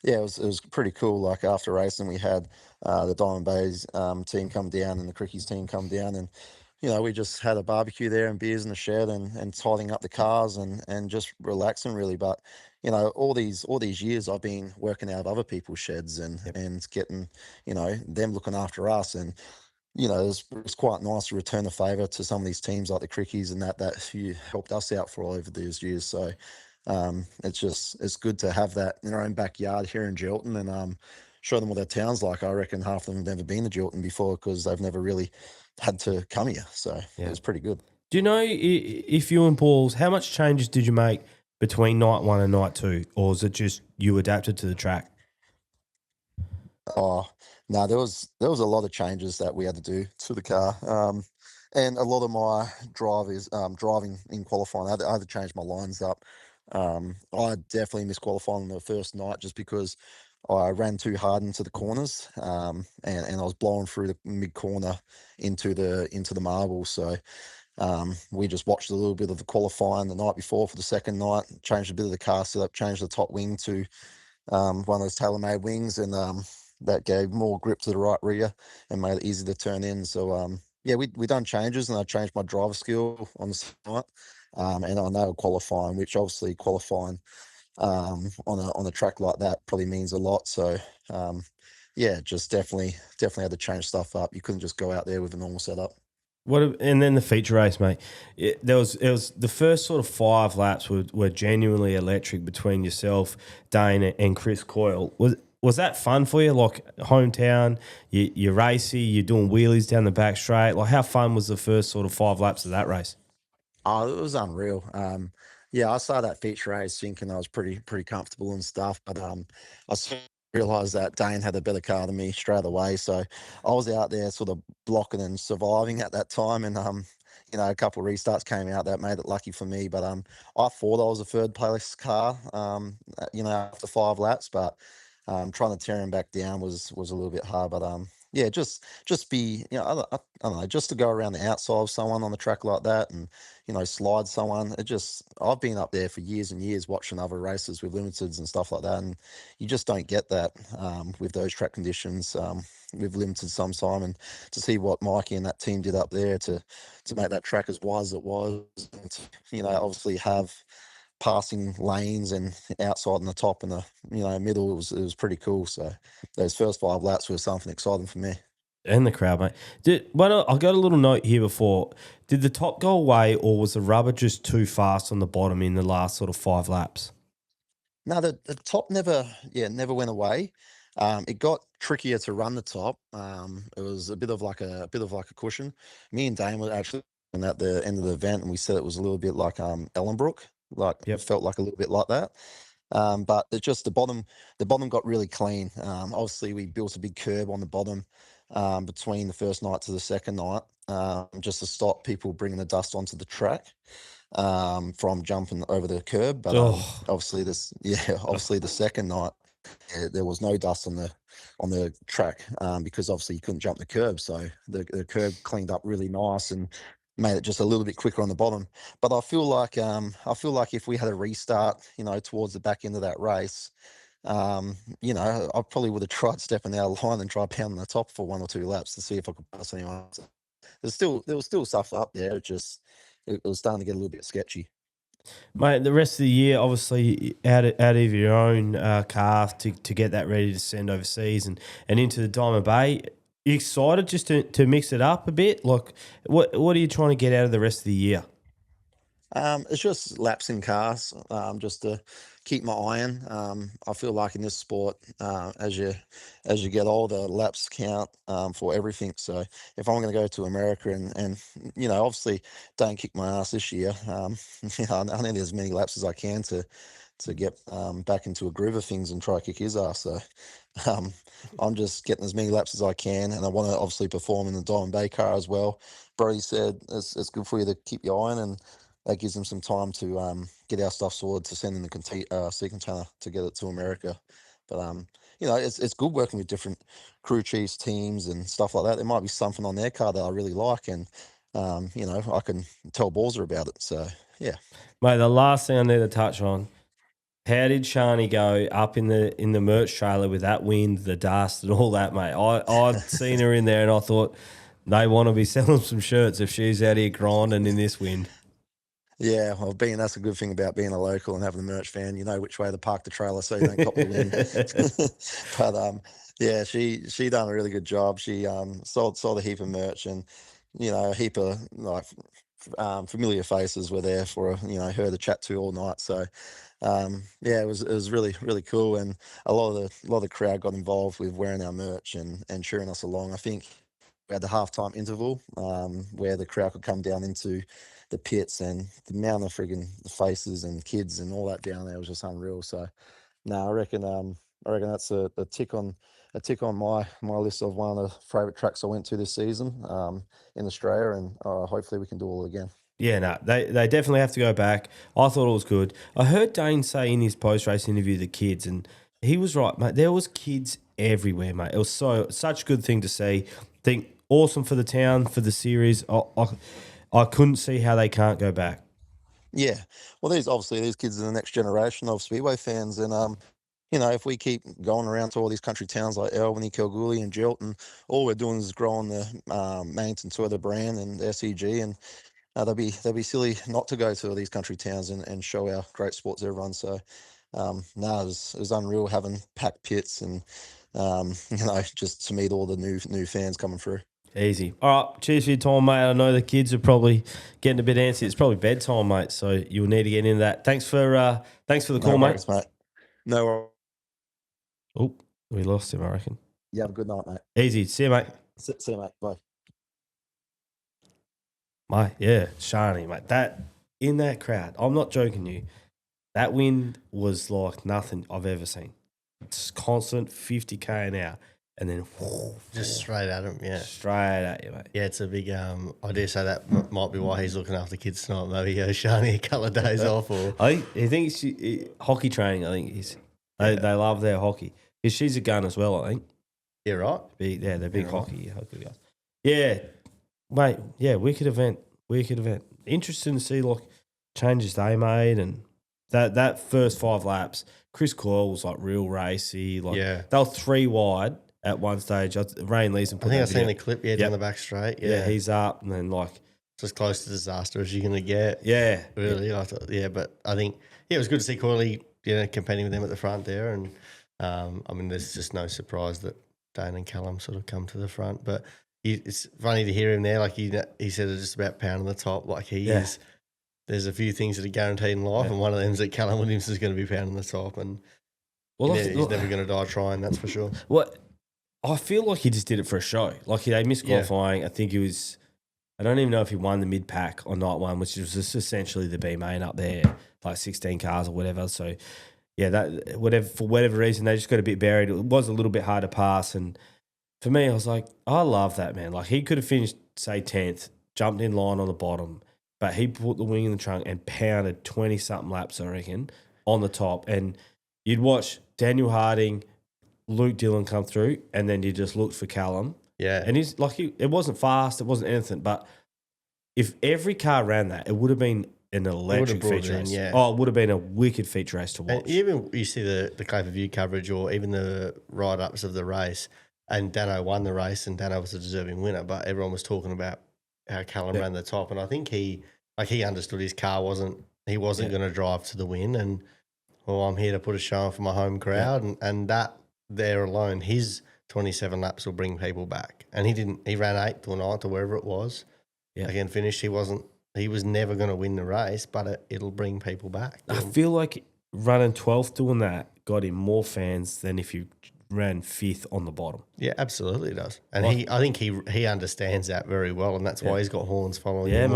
Yeah, it was pretty cool. Like after racing, we had the Diamond Bay's team come down and the Crickies team come down, and we just had a barbecue there and beers in the shed and tidying up the cars and just relaxing really. But all these years I've been working out of other people's sheds and getting them looking after us, and it's quite nice to return the favour to some of these teams like the Crickies and that you helped us out for all over these years. So it's good to have that in our own backyard here in Geraldton and show them what their town's like. I reckon half of them have never been to Geraldton before because they've never really had to come here. So it was pretty good. Do you know if you and Paul's, how much changes did you make between night one and night two, or is it just you adapted to the track? Oh no, there was a lot of changes that we had to do to the car, and a lot of my driving in qualifying. I had to change my lines up. I definitely missed qualifying on the first night just because I ran too hard into the corners, and I was blowing through the mid corner into the marble. So we just watched a little bit of the qualifying the night before for the second night, changed a bit of the car setup, changed the top wing to one of those tailor-made wings, and that gave more grip to the right rear and made it easy to turn in. So we done changes, and I changed my driver skill on the night, and I know qualifying, which obviously qualifying on a track like that probably means a lot. So just definitely had to change stuff up. You couldn't just go out there with a normal setup. And then the feature race, mate. It was the first sort of 5 laps were genuinely electric between yourself, Dane, and Chris Coyle. Was that fun for you? Like hometown, you're racy, you're doing wheelies down the back straight. Like how fun was the first sort of 5 laps of that race? Oh, it was unreal. Yeah, I saw that feature race thinking I was pretty comfortable and stuff, but I soon realised that Dane had a better car than me straight away. So I was out there sort of blocking and surviving at that time, and a couple of restarts came out that made it lucky for me. But I thought I was a third place car, after 5 laps, but trying to tear him back down was a little bit hard. But yeah, just be, I don't know, just to go around the outside of someone on the track like that and slide someone. I've been up there for years and years watching other races with limiteds and stuff like that, and you just don't get that with those track conditions with limited sometime. And to see what Mikey and that team did up there to make that track as wide as it was, and to, obviously have passing lanes and outside and the top and the middle, it was pretty cool. So those first 5 laps were something exciting for me. And the crowd, mate. I got a little note here before. Did the top go away, or was the rubber just too fast on the bottom in the last sort of 5 laps? No, the top never went away. It got trickier to run the top. It was a bit of like a cushion. Me and Dane were actually at the end of the event, and we said it was a little bit like Ellenbrook, like Yep. it felt like a little bit like that. But it's just the bottom got really clean. Obviously, we built a big curb on the bottom between the first night to the second night, just to stop people bringing the dust onto the track from jumping over the curb. But obviously, obviously the second night there was no dust on the track because obviously you couldn't jump the curb, so the curb cleaned up really nice and made it just a little bit quicker on the bottom. But I feel like if we had a restart, towards the back end of that race, I probably would have tried stepping out of line and tried pounding the top for 1 or 2 laps to see if I could pass anyone else. There was still stuff up there. It was starting to get a little bit sketchy. Mate, the rest of the year, obviously, out of your own car to get that ready to send overseas and into the Diamond Bay. You excited just to mix it up a bit? Like, what are you trying to get out of the rest of the year? It's just laps in cars, just to keep my eye on. I feel like in this sport, as you get older, laps count for everything. So if I'm going to go to America and obviously don't kick my ass this year, I need as many laps as I can to get back into a groove of things and try to kick his ass. So I'm just getting as many laps as I can, and I want to obviously perform in the Diamond Bay car as well. Brody said it's good for you to keep your eye on, and that gives them some time to get our stuff sorted to send in the sea container to get it to America. But it's good working with different crew chiefs, teams, and stuff like that. There might be something on their car that I really like, and I can tell Balzer about it. So yeah, Mate, the last thing I need to touch on. How did Shani go up in the merch trailer with that wind, the dust, and all that, mate? I'd seen her in there, and I thought they want to be selling some shirts if she's out here grinding in this wind. Yeah, well, that's a good thing about being a local and having a merch fan. You know which way to park the trailer so you don't cop the wind. But yeah, she done a really good job. She sold a heap of merch, and a heap of like familiar faces were there for her to chat to all night. So yeah, it was really really cool, and a lot of the crowd got involved with wearing our merch and cheering us along. I think we had the halftime interval where the crowd could come down into the pits, and the amount of friggin' faces and kids and all that down there was just unreal. So no, I reckon that's a tick on my list of one of the favourite tracks I went to this season in Australia, and hopefully we can do all again. Yeah, no, they definitely have to go back. I thought it was good. I heard Dane say in his post-race interview the kids, and he was right, mate. There was kids everywhere, mate. It was such a good thing to see. Think awesome for the town, for the series. I couldn't see how they can't go back. Yeah, well, these kids are the next generation of Speedway fans, and if we keep going around to all these country towns like Albany, Kalgoorlie, and Geraldton, all we're doing is growing the maintenance of the brand and SEG, and they'll be silly not to go to all these country towns and show our great sports to everyone. So no, it was unreal having packed pits and just to meet all the new fans coming through. Easy. All right, cheers for your time, mate. I know the kids are probably getting a bit antsy. It's probably bedtime, mate, so you'll need to get into that. Thanks for the call, worries, mate. No worries. Oh, we lost him, I reckon. You have a good night, mate. Easy. See you, mate. See you, mate. Bye. Mate, yeah, Shani, mate. in that crowd. I'm not joking you. That wind was like nothing I've ever seen. It's constant 50k an hour, and then just straight at him. Yeah, straight at you, mate. Yeah, it's a big. I dare say that might be why he's looking after kids tonight. Maybe Shani a couple of days off, or I think hockey training. I think they love their hockey. She's a gun as well. I think. Yeah, right. They're big hockey guys. Yeah, mate. Yeah, wicked event. Interesting to see like changes they made, and that first 5 laps. Chris Coyle was like real racy. Like they were 3 wide at one stage. Rain Leeson I think I've seen the clip. Yeah, down the back straight. Yeah, he's up, and then like it's as close to disaster as you're gonna get. Yeah, really. I thought, but I think it was good to see Collie, competing with them at the front there, and I mean, there's just no surprise that Dane and Callum sort of come to the front, but it's funny to hear him there. Like he said, it's just about pounding the top. Like he is. There's a few things that are guaranteed in life, and one of them is that Callum Williamson is going to be pounding the top, and he's never going to die trying. That's for sure. Well, I feel like he just did it for a show. Like they missed qualifying. I think he was. I don't even know if he won the mid pack or night one, which was just essentially the B main up there, like 16 cars or whatever. So for whatever reason they just got a bit buried. It was a little bit hard to pass, and for me, I was like, I love that, man. Like he could have finished say 10th, jumped in line on the bottom. But he put the wing in the trunk and pounded 20-something laps, I reckon, on the top. And you'd watch Daniel Harding, Luke Dillon come through, and then you just looked for Callum. Yeah. And he's like, it wasn't fast, it wasn't anything. But if every car ran that, it would have been an electric feature race. Oh, it would have been a wicked feature race to watch. And even you see the pay-per-view coverage or even the write-ups of the race, and Dano won the race, and Dano was a deserving winner, but everyone was talking about how Callum ran the top, and I think he understood his car wasn't going to drive to the win, and I'm here to put a show on for my home crowd, and that there alone, his 27 laps will bring people back, and he ran 8th or 9th or wherever it was, again finished. He was never going to win the race, but it'll bring people back. I feel like running 12th doing that got him more fans than if you ran 5th on the bottom. Yeah, absolutely it does. And I think he understands that very well, and that's why he's got horns following him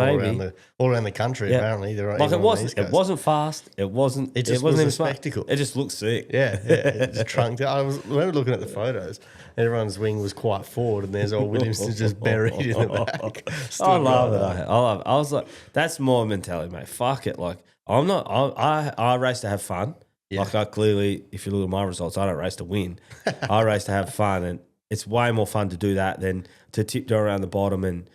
all around the country. Apparently, like it wasn't fast. It wasn't even a spectacle. It just looked sick. Yeah, it's trunked. I remember looking at the photos. Everyone's wing was quite forward, and there's old Williamson just buried in the back. I love it. I love it. I was like, that's more mentality, mate. Fuck it. Like I race to have fun. Yeah. Like I clearly, if you look at my results, I don't race to win. I race to have fun, and it's way more fun to do that than to tiptoe around the bottom and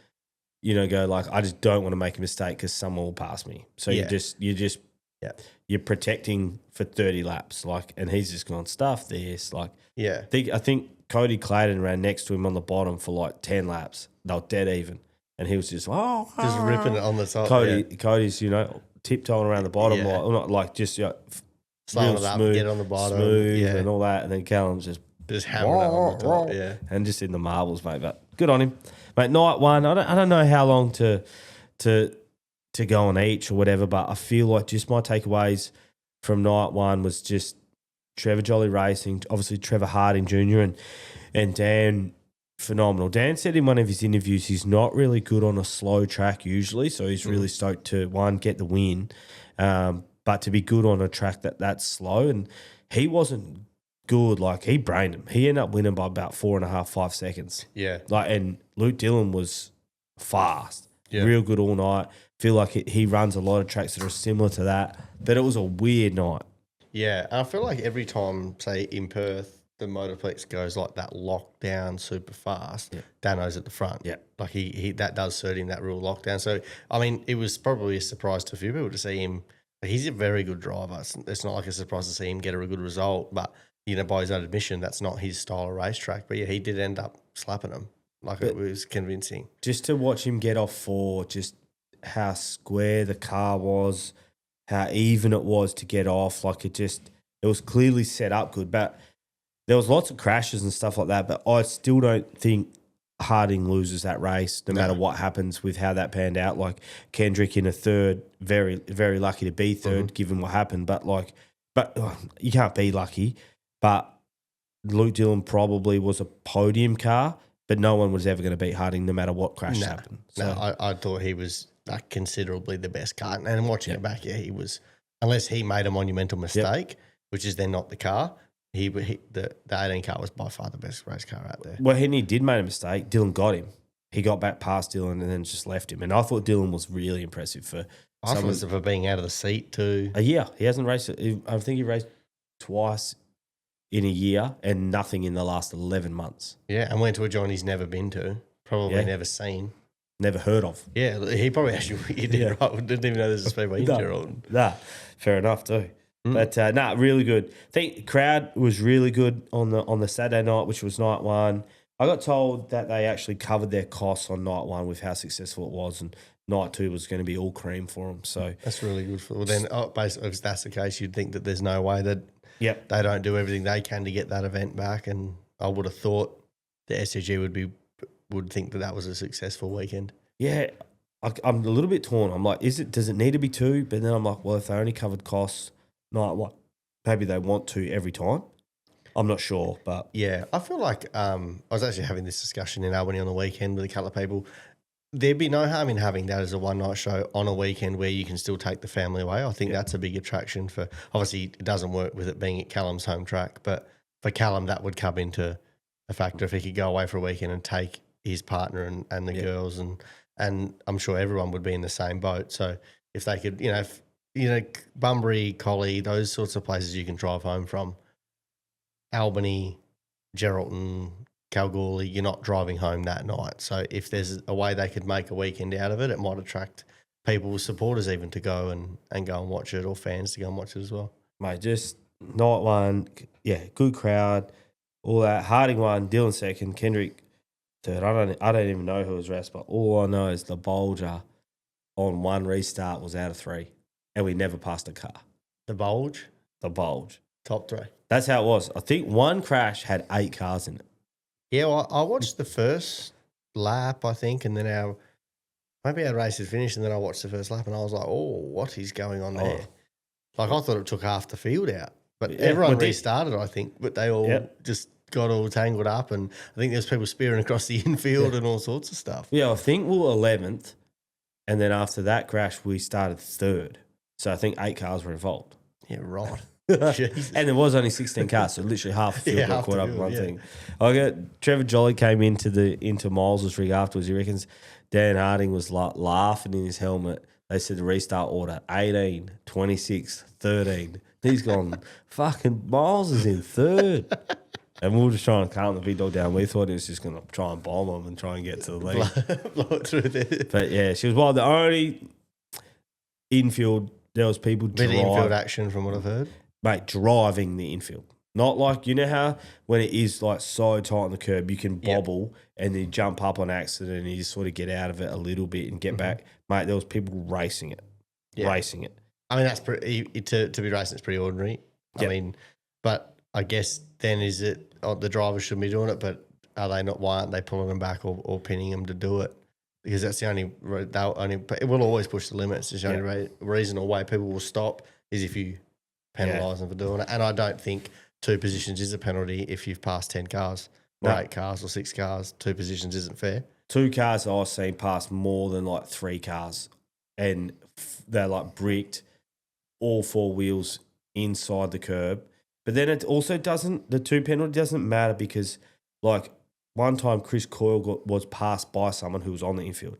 go like, I just don't want to make a mistake because someone will pass me. So you're protecting for 30 laps, like, and he's just gone stuff this, like, I think Cody Clayton ran next to him on the bottom for like 10 laps. They were dead even, and he was just ripping it on the top. Cody's tiptoeing around the bottom, like just slowing it up, smooth, get on the bottom, smooth and all that, and then Callum's just hammering it on the top, and just in the marbles, mate. But good on him, mate. Night one, I don't know how long to go on each or whatever, but I feel like just my takeaways from night one was just Trevor Jolly racing, obviously Trevor Harding Jr. and Dan, phenomenal. Dan said in one of his interviews he's not really good on a slow track usually, so he's really stoked to get the win. But to be good on a track that's slow, and he wasn't good. Like he brained him. He ended up winning by about 4.5-5 seconds. Yeah. And Luke Dillon was fast, real good all night. Feel like he runs a lot of tracks that are similar to that, but it was a weird night. Yeah, I feel like every time, say in Perth, the Motorplex goes like that lockdown super fast. Yeah. Dano's at the front. Yeah, like he that does suit him, that real lockdown. So I mean, it was probably a surprise to a few people to see him. He's a very good driver. It's not like a surprise to see him get a good result, but by his own admission, that's not his style of racetrack. But yeah, he did end up slapping him. It was convincing. Just to watch him get off 4, just how square the car was, how even it was to get off. Like it was clearly set up good, but there was lots of crashes and stuff like that. But I still don't think Harding loses that race, no matter what happens with how that panned out. Like Kendrick in a third, very, very lucky to be third, given what happened. But you can't be lucky. But Luke Dillon probably was a podium car, but no one was ever going to beat Harding, no matter what crash happened. So I thought he was like considerably the best car. And watching it back, he was, unless he made a monumental mistake, which is then not the car. The 18 car was by far the best race car out there. Well, he did make a mistake. Dylan got him. He got back past Dylan and then just left him. And I thought Dylan was really impressive for for being out of the seat too. A year. He hasn't raced. I think he raced twice in a year and nothing in the last 11 months. Yeah, and went to a joint he's never been to, probably never seen. Never heard of. Yeah, he probably actually did right. Didn't even know there's a Speedway in Geraldton. Nah, fair enough too. But really good. I think the crowd was really good on the Saturday night, which was night one. I got told that they actually covered their costs on night one with how successful it was, and night two was going to be all cream for them. So that's really good for them. Well, then, basically, if that's the case, you'd think that there's no way that they don't do everything they can to get that event back. And I would have thought the SCG would think that was a successful weekend. Yeah, I'm a little bit torn. I'm like, does it need to be two? But then I'm like, well, if they only covered costs night one, maybe they want to every time. I'm not sure, but yeah, I feel like I was actually having this discussion in Albany on the weekend with a couple of people. There'd be no harm in having that as a one-night show on a weekend where you can still take the family away. I think that's a big attraction for. Obviously, it doesn't work with it being at Callum's home track, but for Callum, that would come into a factor if he could go away for a weekend and take his partner and the girls, and I'm sure everyone would be in the same boat. So if they could, Bunbury, Collie, those sorts of places you can drive home from. Albany, Geraldton, Kalgoorlie, you're not driving home that night. So if there's a way they could make a weekend out of it, it might attract people, supporters even, to go and go and watch it, or fans to go and watch it as well. Mate, just night one, good crowd, all that. Harding won, Dylan second, Kendrick third. I don't even know who was raced, but all I know is the Bulger on one restart was out of three, and we never passed a car. The Bulge? The Bulge. Top three. That's how it was. I think one crash had 8 cars in it. Yeah, well, I watched the first lap, I think, and then our race had finished, and then I watched the first lap, and I was like, oh, what is going on there? Like, I thought it took half the field out. But everyone restarted, I think, but they all just got all tangled up, and I think there's people spearing across the infield and all sorts of stuff. Yeah, I think we were 11th, and then after that crash, we started third. So I think 8 cars were involved. Yeah, right. And there was only 16 cars, so literally half the field got caught up in one thing. Trevor Jolly came into Miles' rig afterwards. He reckons Dan Harding was like laughing in his helmet. They said the restart order 18, 26, 13. He's gone, fucking Miles is in third. And we were just trying to calm the big dog down. We thought he was just going to try and bomb him and try and get to the lead. Blow it through there. But yeah, she was the only infield. There was people driving. Infield action from what I've heard. Mate, driving the infield. Not like, you know how when it is like so tight on the curb, you can bobble and then jump up on accident and you just sort of get out of it a little bit and get back. Mate, there was people racing it. Racing it. I mean, that's pretty, to be racing, it's pretty ordinary. I mean, but I guess then is it, the drivers should be doing it, but are they not? Why aren't they pulling them back or pinning them to do it? Because that's the only, it will always push the limits. It's the only reason or way people will stop is if you penalise them for doing it. And I don't think 2 positions is a penalty if you've passed 10 cars or 8 cars or 6 cars. 2 positions isn't fair. 2 cars I've seen pass more than like 3 cars, and they're like bricked all 4 wheels inside the curb. But then it also doesn't, the 2 penalty doesn't matter because like one time Chris Coyle was passed by someone who was on the infield,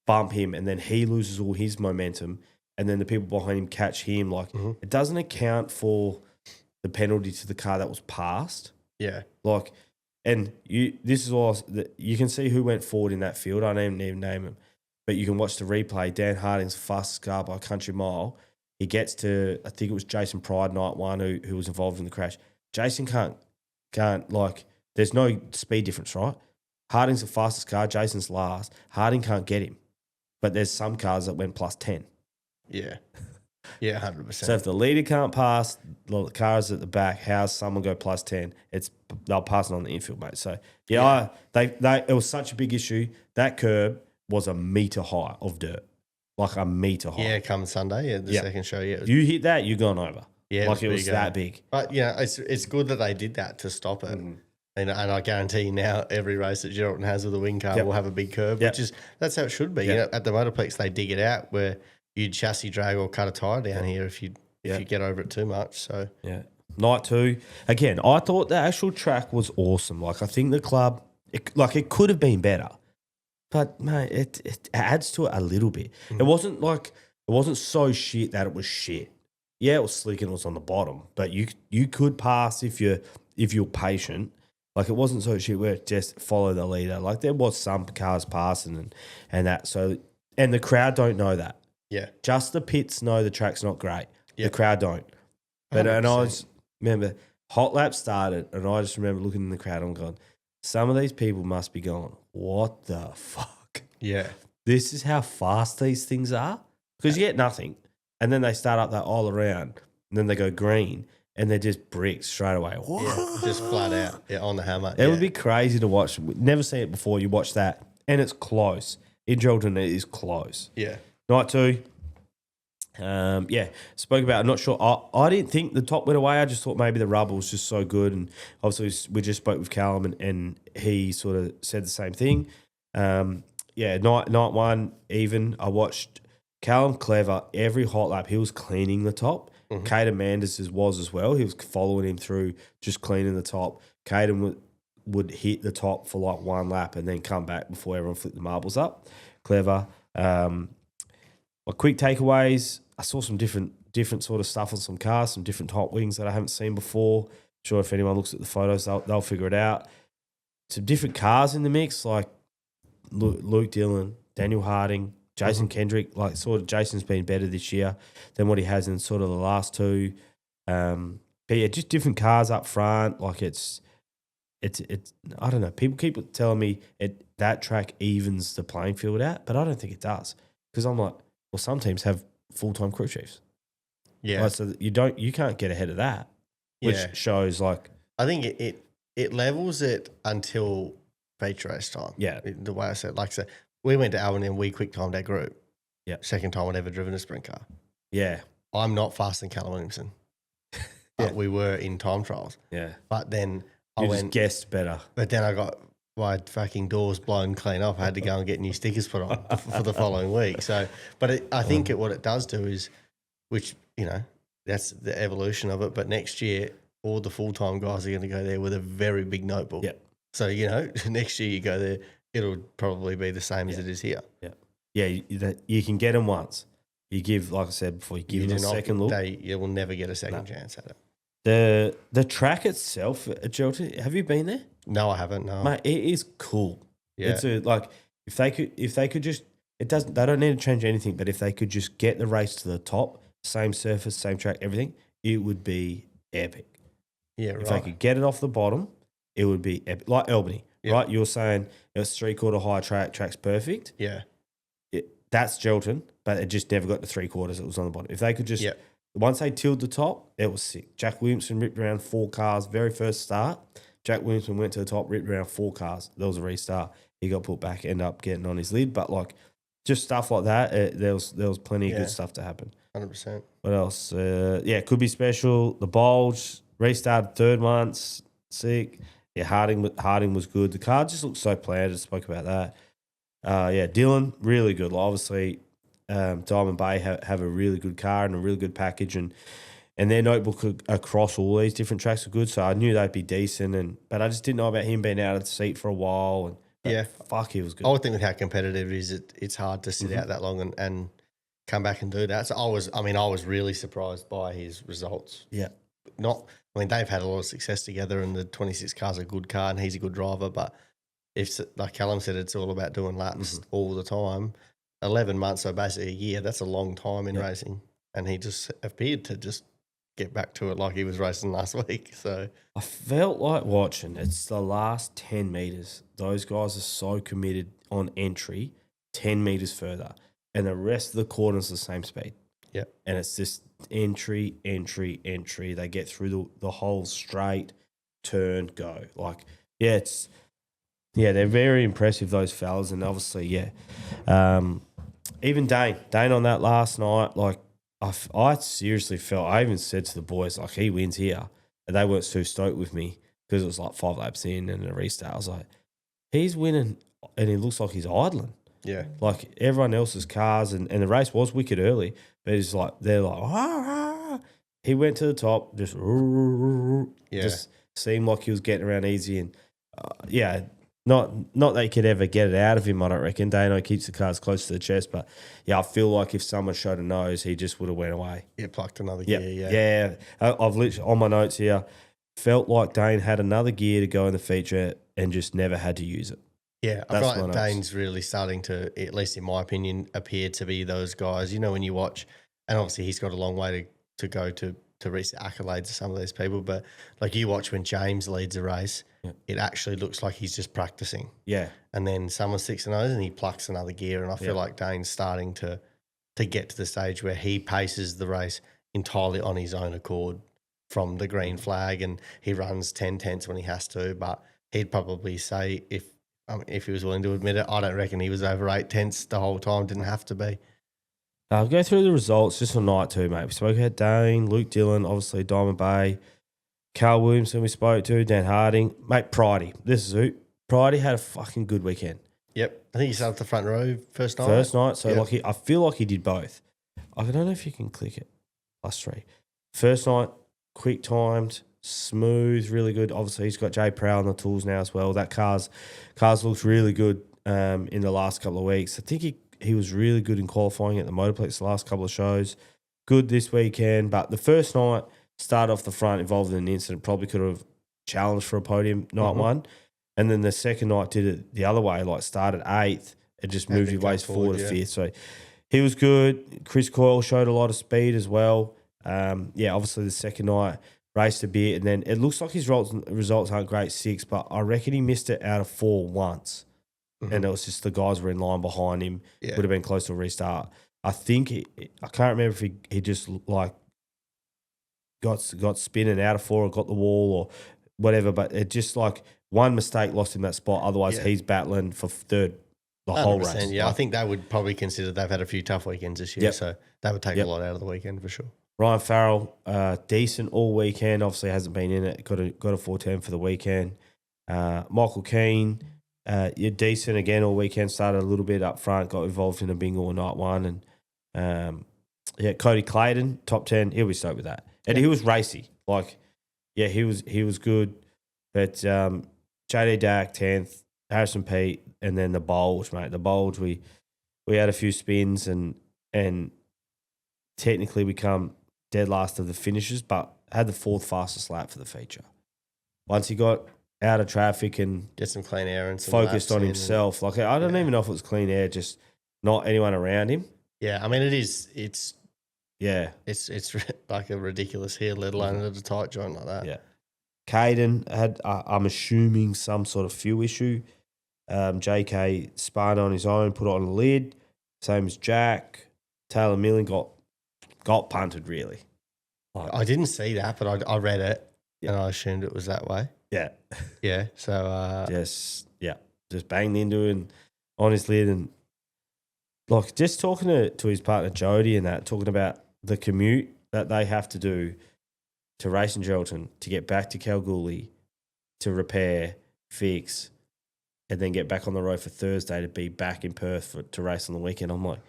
bump him, and then he loses all his momentum, and then the people behind him catch him. Like it doesn't account for the penalty to the car that was passed. Yeah. Like, and this is all, you can see who went forward in that field. I don't even name him, but you can watch the replay. Dan Harding's fastest car by a country mile. He gets to, I think it was Jason Pride, night one, who was involved in the crash. Jason can't like, there's no speed difference, right? Harding's the fastest car, Jason's last. Harding can't get him. But there's some cars that went plus 10. Yeah. Yeah, 100%. So if the leader can't pass, the cars at the back, how's someone go plus 10? They'll pass it on the infield, mate. So, it was such a big issue. That curb was a metre high of dirt. Like a metre high. Yeah, come Sunday, the second show, You hit that, you're gone over. Yeah, like it was that big. But, it's good that they did that to stop it. And I guarantee you now every race that Geraldton has with a wing car will have a big curb, which is that's how it should be. You know, at the Motorplex, they dig it out where you'd chassis drag or cut a tyre down here if you get over it too much. So Night 2, again, I thought the actual track was awesome. Like I think the club, it could have been better, but mate, it adds to it a little bit. It wasn't so shit that it was shit. Yeah, it was slick and it was on the bottom, but you could pass if you're patient. Like it wasn't so shit where it just follow the leader. Like there was some cars passing and that. So and the crowd don't know that. Yeah, just the pits know the track's not great. The crowd don't. But 100%. and I just remember hot lap started, and I just remember looking in the crowd and going, some of these people must be going, what the fuck? Yeah, This is how fast these things are, because you get nothing, and then they start up that all around, and then they go green. And they're just bricks straight away. just flat out on the hammer. It would be crazy to watch. Never seen it before. You watch that, and it's close. In Geraldton, it is close. Yeah. Night 2. Spoke about. I'm not sure. I didn't think the top went away. I just thought maybe the rubble was just so good. And obviously, we just spoke with Callum, and he sort of said the same thing. Night 1 even. I watched Callum clever every hot lap. He was cleaning the top. Caden Manders was as well. He was following him through, just cleaning the top. Caden would hit the top for like one lap and then come back before everyone flipped the marbles up. Clever. My quick takeaways, I saw some different sort of stuff on some cars, some different top wings that I haven't seen before. Sure, if anyone looks at the photos, they'll figure it out. Some different cars in the mix, like Luke Dillon, Daniel Harding, Jason Kendrick, like sort of Jason's been better this year than what he has in sort of the last two. But yeah, just different cars up front. Like it's I don't know. People keep telling me that track evens the playing field out, but I don't think it does. Because I'm like, well, some teams have full-time crew chiefs. Yeah. Like, so you can't get ahead of that, which shows like. I think it levels it until feature race time. Yeah. The way I said, like I said, we went to Albany and we quick timed our group. Yeah. Second time I'd ever driven a sprint car. Yeah. I'm not faster than Callum Williamson. But we were in time trials. Yeah. But then I just guessed better. But then I got my fucking doors blown clean off. I had to go and get new stickers put on for the following week. So, but I think what it does do is, which, you know, that's the evolution of it. But next year, all the full-time guys are going to go there with a very big notebook. Yeah. So, you know, next year you go there, it'll probably be the same as it is here. Yeah. Yeah, you can get them once. You give, like I said before, you give them a second look. You will never get a second chance at it. The track itself at Geraldton, have you been there? No, I haven't. No, mate, it is cool. Yeah, it's like if they could just, they don't need to change anything, but if they could just get the race to the top, same surface, same track, everything, it would be epic. Yeah, if they could get it off the bottom, it would be epic. Like Albany, right? You're saying it was 3/4 high track's perfect. Yeah, that's Geraldton, but it just never got to 3/4. It was on the bottom. If they could just. Yeah. Once they tilled the top, it was sick. Jack Williamson ripped around 4 cars, very first start. Jack Williamson went to the top, ripped around 4 cars. There was a restart. He got put back, ended up getting on his lid. But, like, just stuff like that, there was plenty of good stuff to happen. 100%. What else? Could be special. The bulge, restarted third once, sick. Yeah, Harding was good. The car just looked so planned. I spoke about that. Dylan, really good. Like, obviously, Diamond Bay have a really good car and a really good package, and their notebook across all these different tracks are good. So I knew they'd be decent, but I just didn't know about him being out of the seat for a while. Fuck, he was good. I would think with how competitive it is, it's hard to sit out that long and come back and do that. So I was really surprised by his results. Yeah, they've had a lot of success together, and the 26 car's a good car, and he's a good driver. But if, like Callum said, it's all about doing laps all the time. 11 months, so basically a year, that's a long time in racing. And he just appeared to just get back to it like he was racing last week. So I felt like watching, it's the last 10 metres. Those guys are so committed on entry, 10 metres further. And the rest of the corner's the same speed. Yeah. And it's just entry. They get through the whole straight, turn, go. Like, they're very impressive, those fellas. And obviously, even Dane on that last night, like, I seriously felt, I even said to the boys, like, he wins here. And they weren't too stoked with me. because it was like 5 laps in and a restart. I was like, he's winning and it looks like he's idling. Yeah. Like everyone else's cars, and the race was wicked early, but it's like, they're like, ah. He went to the top, just seemed like he was getting around easy. And not that you could ever get it out of him, I don't reckon. Dano keeps the cars close to the chest, but I feel like if someone showed a nose, he just would have went away. Yeah, plucked another gear, Yeah. I've literally, on my notes here, felt like Dane had another gear to go in the feature and just never had to use it. Yeah, I feel like Dane's really starting to, at least in my opinion, appear to be those guys. You know, when you watch, and obviously he's got a long way to go to reach the accolades of some of these people, but like you watch when James leads a race, it actually looks like he's just practicing. Yeah. And then someone sticks a nose and he plucks another gear, and I feel like Dane's starting to get to the stage where he paces the race entirely on his own accord from the green flag, and he runs 10 tenths when he has to, but he'd probably say if he was willing to admit it, I don't reckon he was over 8 tenths the whole time. Didn't have to be. I'll go through the results just on night 2, mate. We spoke about Dane, Luke Dillon, obviously Diamond Bay, Callum Williamson we spoke to, Dan Harding. Mate, Pridey. This is who. Pridey had a fucking good weekend. Yep. I think he sat at the front row first night. So I feel like he did both. I don't know if you can click it. +3. First night, quick timed, smooth, really good. Obviously, he's got Jay Prowl on the tools now as well. That cars looks really good in the last couple of weeks. I think he was really good in qualifying at the Motorplex the last couple of shows. Good this weekend, but the first night started off the front, involved in an incident, probably could have challenged for a podium night 1. And then the second night did it the other way, like started 8th and just moved his ways forward to 5th. So he was good. Chris Coyle showed a lot of speed as well. Obviously the second night raced a bit, and then it looks like his results aren't great 6, but I reckon he missed it out of 4 once. And it was just the guys were in line behind him. Would have been close to a restart. I think I can't remember if he just like got spinning out of 4 or got the wall or whatever, but it just like one mistake lost him that spot. Otherwise, he's battling for 3rd the whole race. Yeah, I think they would probably consider they've had a few tough weekends this year, so that would take a lot out of the weekend for sure. Ryan Farrell, decent all weekend. Obviously, hasn't been in it. Got a 410 for the weekend. Michael Keane, decent again all weekend. Started a little bit up front. Got involved in a bingo night 1, and Cody Clayton, top 10. He'll be stoked with that. And he was racy. He was good. But JD Dak 10th, Harrison Pete, and then the Bulge, mate. The Bulge, we had a few spins and technically we come dead last of the finishers, but had the 4th fastest lap for the feature. Once he got out of traffic and get some clean air and some focused on himself, I don't even know if it was clean air, just not anyone around him. Yeah, I mean it's like a ridiculous hill, let alone at a tight joint like that. Yeah. Caden had, I'm assuming, some sort of fuel issue. JK spun on his own, put it on a lid. Same as Jack. Taylor Milling got punted, really. I didn't see that, but I read it and I assumed it was that way. Yeah. Yeah. So just banged into it and on his lid, and like just talking to his partner Jody and that, talking about the commute that they have to do to race in Geraldton, to get back to Kalgoorlie, to repair, fix, and then get back on the road for Thursday to be back in Perth to race on the weekend. I'm like,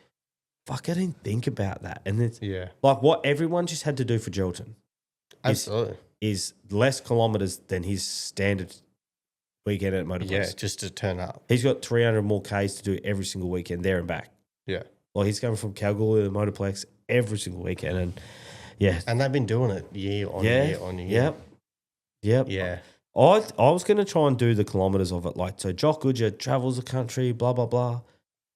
fuck, I didn't think about that. And it's like what everyone just had to do for Geraldton. Absolutely. Is less kilometres than his standard weekend at Motorplex. Yeah, just to turn up. He's got 300 more Ks to do every single weekend there and back. Yeah. Like he's coming from Kalgoorlie to Motorplex every single weekend. And and they've been doing it year on year on year. Yep. Yeah. I was going to try and do the kilometres of it. Like, so Jock Goodyear travels the country, blah, blah, blah.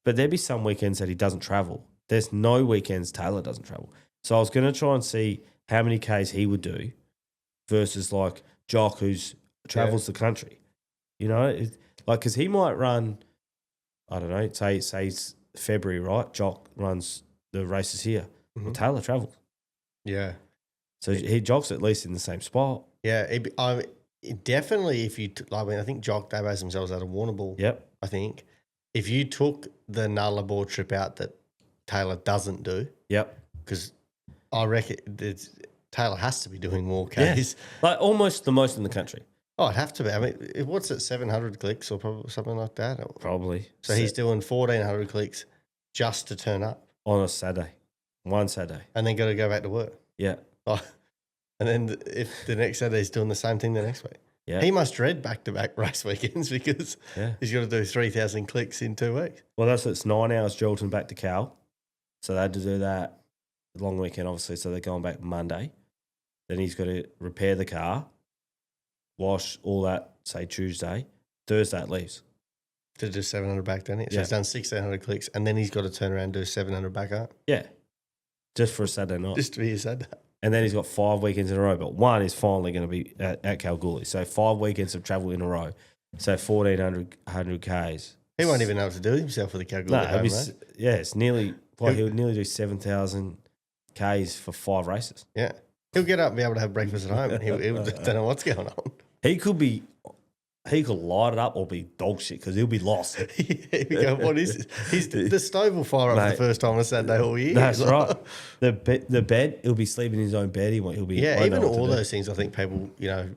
But there'd be some weekends that he doesn't travel. There's no weekends Taylor doesn't travel. So I was going to try and see how many Ks he would do versus like Jock who's travels the country. You know, because he might run, I don't know, say it's February, right? Jock runs the races here. Well, Taylor travels. Yeah. So he jogs at least in the same spot. Yeah. Definitely if you, I think Jock, they base themselves out of Warrnambool. Yep. I think. If you took the Nullarbor trip out that Taylor doesn't do. Yep. Because I reckon Taylor has to be doing more Ks. Yeah. Like almost the most in the country. Oh, it'd have to be. I mean, what's it, 700 clicks or probably something like that? Probably. So he's doing 1,400 clicks just to turn up. On a Saturday. One Saturday. And then got to go back to work. Yeah. Oh, and then if the next Saturday he's doing the same thing the next week. Yeah. He must dread back-to-back race weekends because he's got to do 3,000 clicks in 2 weeks. Well, it's 9 hours Geraldton back to Cal. So they had to do that long weekend, obviously. So they're going back Monday. Then he's got to repair the car, wash all that, say Tuesday. Thursday it leaves. To do 700 back, doesn't he? So Yeah. he's done 1,600 clicks and then he's got to turn around and do 700 back up. Yeah. Just for a Saturday night. Just to be a Saturday. And then he's got 5 weekends in a row, but one is finally going to be at Kalgoorlie. So 5 weekends of travel in a row. So 1,400 Ks. He won't even know what to do with himself for the Kalgoorlie home, mate. It's nearly, he'll nearly do 7,000 Ks for 5 races. Yeah. He'll get up and be able to have breakfast at home and he'll don't know what's going on. He could light it up or be dog shit because he'll be lost. Here we go. What is this? The stove will fire up for the first time on a Saturday all year. That's right. The bed, he'll be sleeping in his own bed. He'll be even all those things. I think people,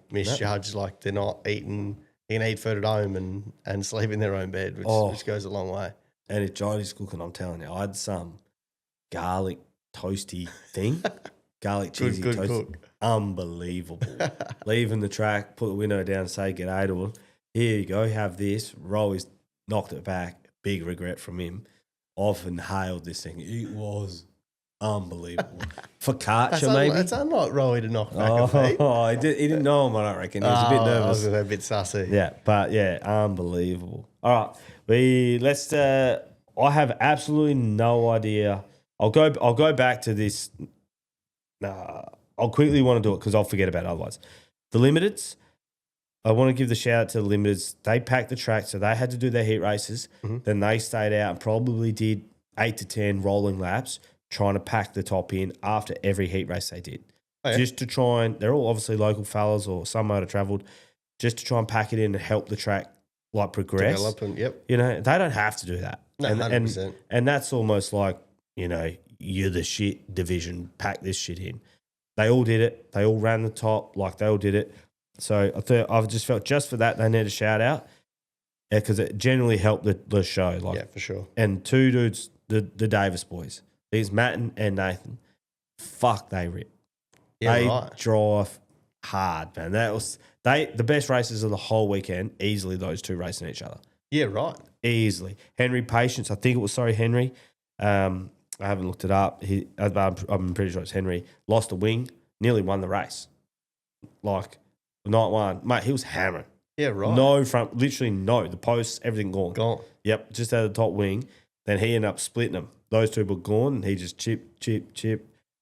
misjudge like they're not eating. He can eat food at home and sleep in their own bed, which goes a long way. And if Johnny's cooking, I'm telling you, I had some garlic toasty thing, garlic cheesy good toast. cook. Unbelievable. Leaving the track, put the window down, say g'day to him. Here you go, have this. Rolly's knocked it back. Big regret from him. I've inhaled this thing. It was unbelievable. Focaccia, maybe? It's unlike Rolly to knock back a feet. Oh, he didn't know him, I don't reckon. He was a bit nervous. I was a bit sassy. Yeah, but yeah, unbelievable. All right, I have absolutely no idea. I'll go back to this. I'll quickly want to do it because I'll forget about it otherwise. The Limiteds, I want to give the shout out to the Limiteds. They packed the track, so they had to do their heat races. Mm-hmm. Then they stayed out and probably did 8 to 10 rolling laps trying to pack the top in after every heat race they did. Oh, yeah. Just to try and, they're all obviously local fellas or some might have travelled, just to try and pack it in and help the track like progress. Develop and, yep. You know, they don't have to do that. No, 100%. And that's almost like, you're the shit division, pack this shit in. They all did it. They all ran the top, like they all did it. So I've just felt just for that they need a shout out because it generally helped the show. Like, yeah, for sure. And 2 dudes, the Davis boys, these Matt and Nathan, fuck, they rip. Yeah, they right. drive hard, man. That was the best races of the whole weekend. Easily those 2 racing each other. Yeah, right. Easily. Henry Patience, I think it was Henry. I haven't looked it up. I'm pretty sure it's Henry. Lost a wing, nearly won the race. Like, night one. Mate, he was hammering. Yeah, right. No front, literally no. The posts, everything gone. Gone. Yep, just out of the top wing. Then he ended up splitting them. Those 2 were gone, and he just chip.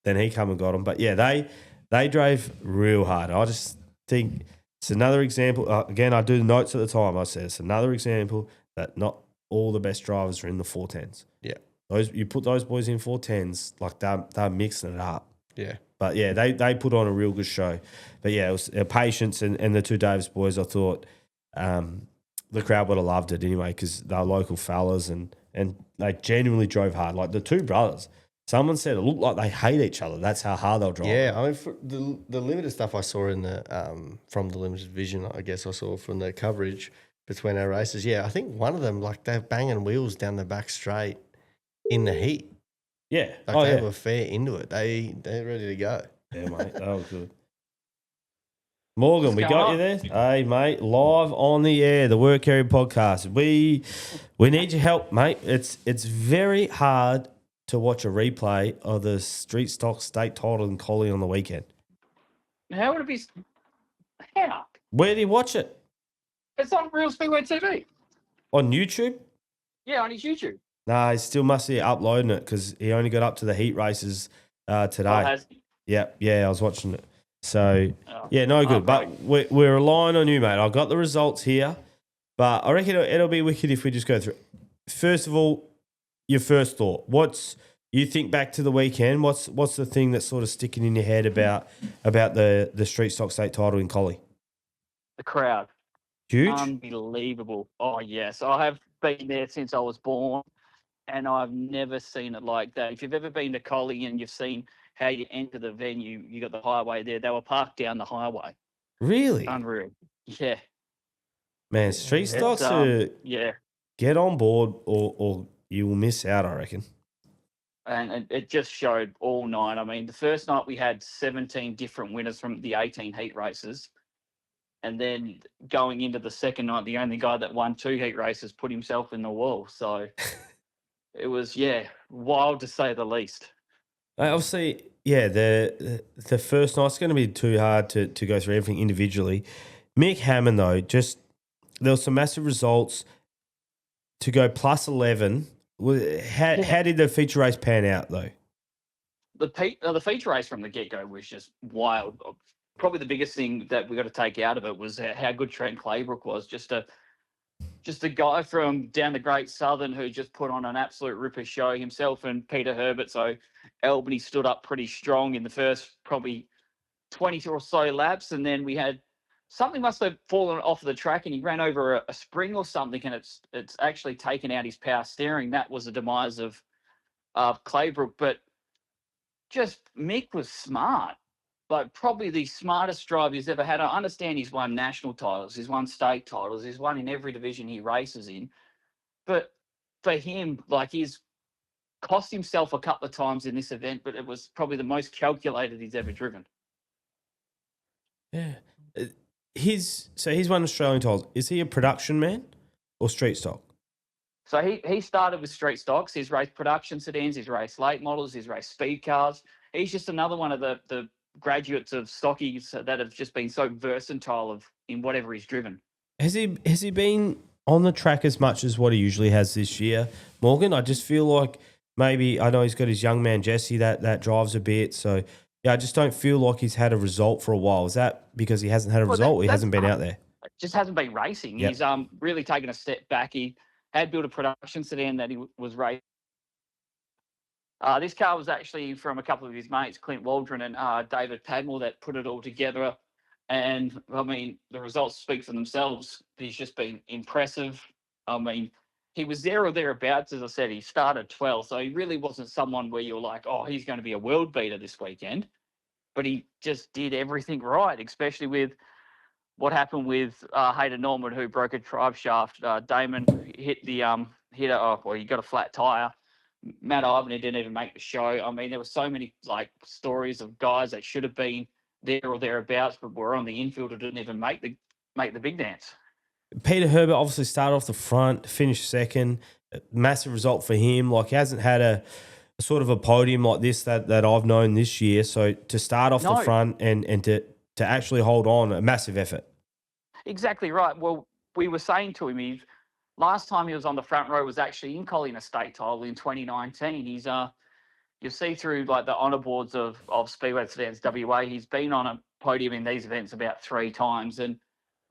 Then he come and got them. But yeah, they drove real hard. I just think it's another example. Again, I do the notes at the time. I said it's another example that not all the best drivers are in the 410s. Yeah. You put those boys in 410s, like they're mixing it up. Yeah. But yeah, they put on a real good show. But yeah, it was Patience and the 2 Davis boys. I thought the crowd would have loved it anyway because they're local fellas and they genuinely drove hard. Like the 2 brothers, someone said it looked like they hate each other. That's how hard they'll drive. Yeah, I mean, for the limited stuff I saw in the from the limited vision, I guess I saw from the coverage between our races. Yeah, I think one of them, like they're banging wheels down the back straight in the heat. Yeah. Like they were fair into it. They're ready to go. Yeah, mate. That was good. Morgan, we got you there. Hey, mate, live on the air, the Work Area Podcast. We need your help, mate. It's very hard to watch a replay of the Street Stock State Title and Collie on the weekend. How would it be? How? Where do you watch it? It's on Real Speedway TV. On YouTube? Yeah, on his YouTube. Nah, he still must be uploading it because he only got up to the heat races today. Oh, has he? Yeah, I was watching it. So, yeah, no good. But we're relying on you, mate. I've got the results here, but I reckon it'll be wicked if we just go through. First of all, your first thought. You think back to the weekend, what's the thing that's sort of sticking in your head about the Street Stock State Title in Collie? The crowd. Huge? Unbelievable. Oh, yes. I have been there since I was born, and I've never seen it like that. If you've ever been to Collie and you've seen how you enter the venue, you got the highway there. They were parked down the highway. Really? Unreal. Yeah. Man, street It's, stocks are Yeah. get on board or you will miss out, I reckon. And it just showed all night. I mean, the first night we had 17 different winners from the 18 heat races. And then going into the second night, the only guy that won 2 heat races put himself in the wall. So it was, wild to say the least. Obviously, yeah, the first night's going to be too hard to go through everything individually. Mick Hamon, though, just there were some massive results to go plus 11. How did the feature race pan out, though? The feature race from the get-go was just wild. Probably the biggest thing that we got to take out of it was how good Trent Claybrook was. Just a guy from down the Great Southern who just put on an absolute ripper show himself and Peter Herbert. So Albany stood up pretty strong in the first probably 20 or so laps. And then we had something must have fallen off the track and he ran over a spring or something. And it's actually taken out his power steering. That was the demise of Claybrook. But just Mick was smart. Like probably the smartest driver he's ever had. I understand he's won national titles, he's won state titles, he's won in every division he races in. But for him, like he's cost himself a couple of times in this event, but it was probably the most calculated he's ever driven. Yeah. He's won Australian titles. Is he a production man or street stock? So he started with street stocks. He's raced production sedans, he's raced late models, he's raced speed cars. He's just another one of the graduates of stockies that have just been so versatile in whatever he's driven. Has he been on the track as much as what he usually has this year, Morgan? I just feel like maybe I know he's got his young man Jesse that drives a bit. So yeah, I just don't feel like he's had a result for a while. Is that because he hasn't had a result? Or he hasn't been out there. Just hasn't been racing. Yep. He's really taken a step back. He had built a production sedan that he was racing. This car was actually from a couple of his mates, Clint Waldron and David Padmore, that put it all together. And, I mean, the results speak for themselves. He's just been impressive. I mean, he was there or thereabouts, as I said. He started 12th, so he really wasn't someone where you're like, oh, he's going to be a world beater this weekend. But he just did everything right, especially with what happened with Hayden Norman, who broke a drive shaft. Damon hit he got a flat tyre. Matt Albany didn't even make the show. I mean, there were so many like stories of guys that should have been there or thereabouts, but were on the infield or didn't even make the big dance. Peter Herbert obviously started off the front, finished second. Massive result for him. Like he hasn't had a sort of a podium like this that I've known this year. So to start off the front and to actually hold on, a massive effort. Exactly right. Well, we were saying to him, last time he was on the front row was actually in Collie in a state title in 2019. He's you see through like the honour boards of Speedway sedans WA, he's been on a podium in these events about 3 times. And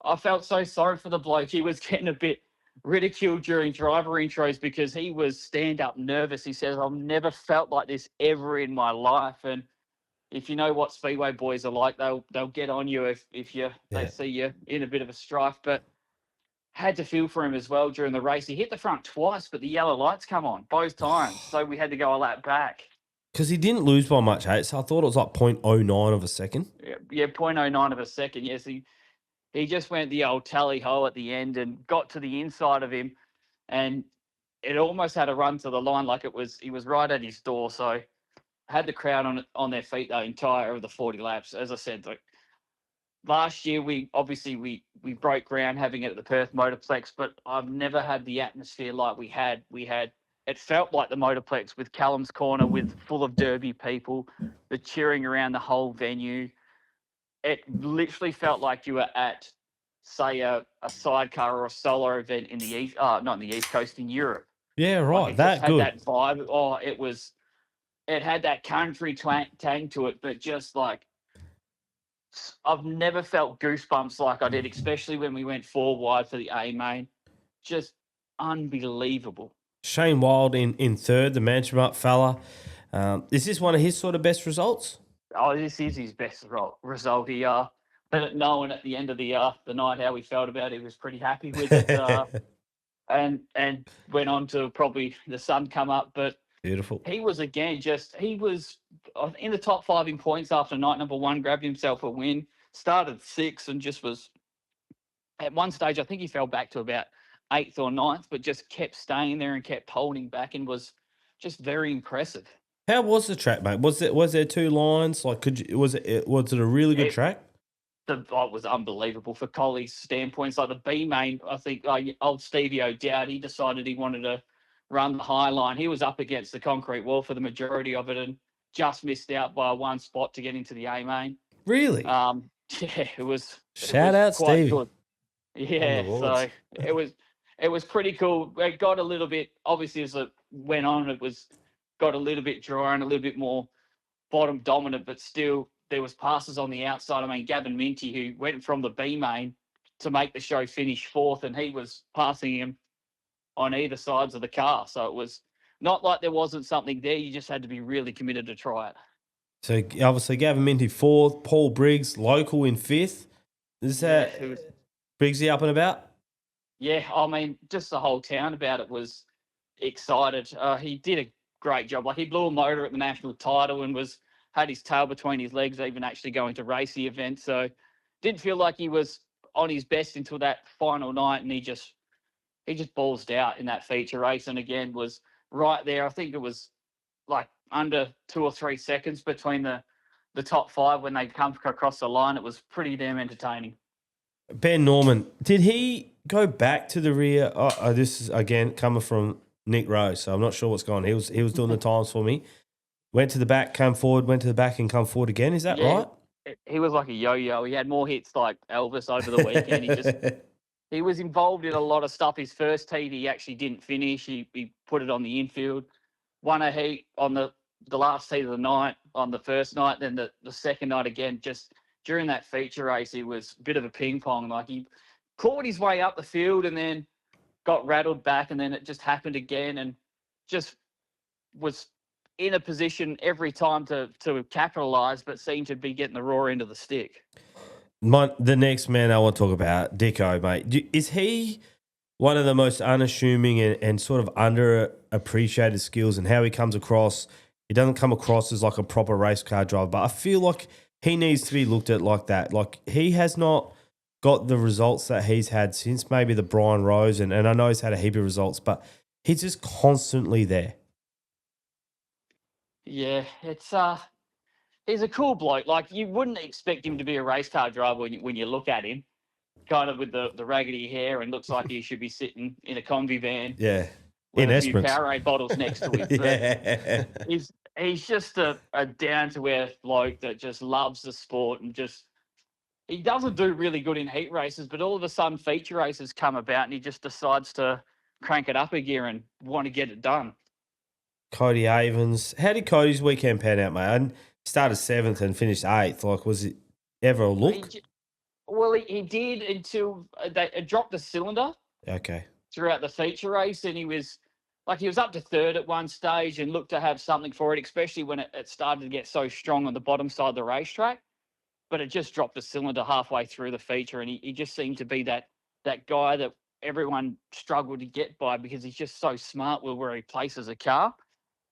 I felt so sorry for the bloke. He was getting a bit ridiculed during driver intros because he was stand-up nervous. He says, I've never felt like this ever in my life. And if you know what Speedway boys are like, they'll get on you if they see you in a bit of a strife. But had to feel for him as well during the race. He hit the front twice, but the yellow lights come on both times. So we had to go a lap back. Because he didn't lose by much, hey? So I thought it was like 0.09 of a second. Yeah, 0.09 of a second. Yes, he just went the old tally ho at the end and got to the inside of him. And it almost had a run to the line like he was right at his door. So had the crowd on their feet the entire of the 40 laps. As I said, like last year we broke ground having it at the Perth Motorplex, but I've never had the atmosphere like we had. It felt like the Motorplex with Callum's Corner, with full of Derby people, the cheering around the whole venue. It literally felt like you were at, say, a sidecar or a solo event in the East, not in the East Coast, in Europe. Yeah, right. Like that good. Had that vibe. Oh, it had that country tang to it, but just like, I've never felt goosebumps like I did, especially when we went 4 wide for the A main. Just unbelievable. Shane Wild in third, the Manchester fella. Is this one of his sort of best results? Oh, this is his best result. He let it known at the end of the night how he felt about it. He was pretty happy with it, and went on to probably the sun come up. But beautiful. He was he was in the top 5 in points after night number 1. Grabbed himself a win. Started 6th and just was at one stage, I think he fell back to about 8th or 9th, but just kept staying there and kept holding back and was just very impressive. How was the track, mate? Was there 2 lines? Like, was it a really good track? It was unbelievable for Collie's standpoints. Like the B main, I think old Stevie O'Dowd, he decided he wanted to run the high line. He was up against the concrete wall for the majority of it and just missed out by one spot to get into the A main. Really? Yeah, it was. Shout out, Stevie. Good. Yeah, so it was pretty cool. It got a little bit, obviously, as it went on, got a little bit drier and a little bit more bottom dominant, but still there was passes on the outside. I mean, Gavin Minty, who went from the B main to make the show finish 4th, and he was passing him on either sides of the car. So it was not like there wasn't something there. You just had to be really committed to try it. So obviously Gavin Minty 4th, Paul Briggs local in 5th. Is that Briggsy up and about? Yeah, I mean, just the whole town about it was excited. He did a great job. Like he blew a motor at the national title and had his tail between his legs, even actually going to race the event. So didn't feel like he was on his best until that final night, and he just ballsed out in that feature race, and again was right there. I think it was like under 2 or 3 seconds between the top 5 when they come across the line. It was pretty damn entertaining. Ben Norman, did he go back to the rear? This is again coming from Nick Rose, so I'm not sure what's going on. He was doing the times for me. Went to the back, came forward, went to the back and come forward again. Is that right? He was like a yo-yo. He had more hits like Elvis over the weekend. He was involved in a lot of stuff. His first heat, he actually didn't finish. He put it on the infield. Won a heat on the last heat of the night on the first night. Then the second night again, just during that feature race, he was a bit of a ping pong. Like he clawed his way up the field and then got rattled back, and then it just happened again, and just was in a position every time to capitalise, but seemed to be getting the raw end of the stick. The next man I want to talk about, Dicko, mate. Is he one of the most unassuming and sort of underappreciated skills, and how he comes across? He doesn't come across as like a proper race car driver, but I feel like he needs to be looked at like that. Like he has not got the results that he's had since maybe the Brian Rose, and I know he's had a heap of results, but he's just constantly there. Yeah, he's a cool bloke. Like you wouldn't expect him to be a race car driver when you look at him, kind of with the raggedy hair, and looks like he should be sitting in a combi van. Yeah, with a few Powerade bottles next to him. Yeah. He's just a down to earth bloke that just loves the sport, and he doesn't do really good in heat races, but all of a sudden feature races come about and he just decides to crank it up a gear and want to get it done. Cody Avens. How did Cody's weekend pan out, mate? I started 7th and finished 8th. Like, was it ever a look? He did until they dropped the cylinder. Okay. Throughout the feature race, and he was up to 3rd at one stage and looked to have something for it, especially when it started to get so strong on the bottom side of the racetrack. But it just dropped the cylinder halfway through the feature, and he just seemed to be that guy that everyone struggled to get by because he's just so smart with where he places a car.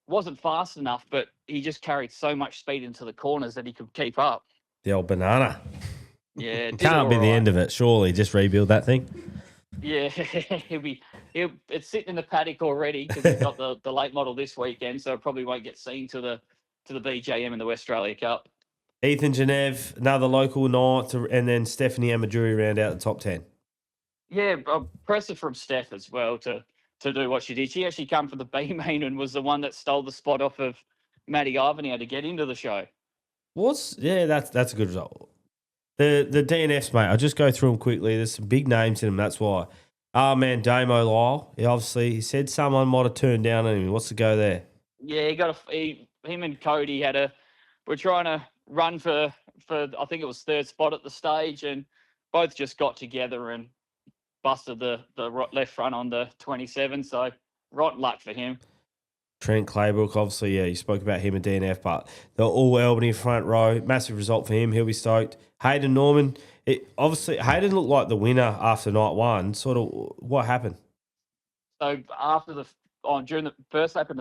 Wasn't fast enough, but he just carried so much speed into the corners that he could keep up. The old banana. Yeah. Can't be the end of it, surely. Just rebuild that thing. Yeah, it's sitting in the paddock already because he's got the late model this weekend, so it probably won't get seen to the BJM in the West Australia Cup. Ethan Genev, another local 9th, and then Stephanie Amaduri round out the top 10. Yeah, impressive from Steph as well to do what she did. She actually came from the B main and was the one that stole the spot off of Maddie Ivanhoe to get into the show. That's a good result. The DNFs, mate, I'll just go through them quickly. There's some big names in them, that's why. Man, Damo Lyle, he said someone might have turned down on him. What's the go there? Yeah, him and Cody were trying to run for I think it was 3rd spot at the stage, and both just got together and busted the left front on the 27, so rotten luck for him. Trent Claybrook, obviously, yeah, you spoke about him and DNF, but the all Albany front row, massive result for him. He'll be stoked. Hayden Norman, Hayden looked like the winner after night 1. Sort of, what happened? So after during the first lap in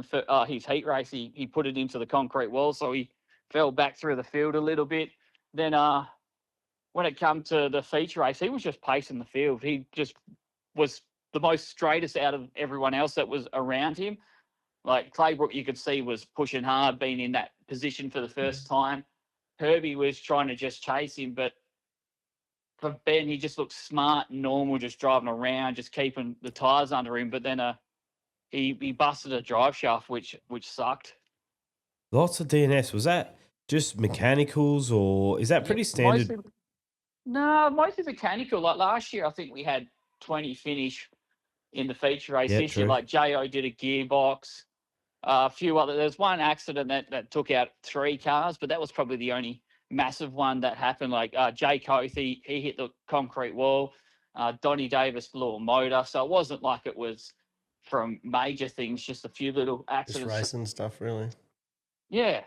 his heat race, he put it into the concrete wall, so he fell back through the field a little bit. Then when it come to the feature race, he was just pacing the field. He just was the most straightest out of everyone else that was around him. Like Claybrook, you could see was pushing hard, being in that position for the first time. Herbie was trying to just chase him, but for Ben, he just looked smart and normal, just driving around, just keeping the tyres under him. But then he busted a drive shaft, which sucked. Lots of DNS. Was that just mechanicals, or is that pretty standard? Mostly mechanical. Like last year, I think we had 20 finish in the feature race. Yeah, this true. year, like Jo did a gearbox. A few other. There's one accident that took out 3 cars, but that was probably the only massive one that happened. Like Jay Coth, he hit the concrete wall. Donnie Davis blew a motor. So it wasn't like it was from major things, just a few little accidents. Just racing stuff, really. Yeah.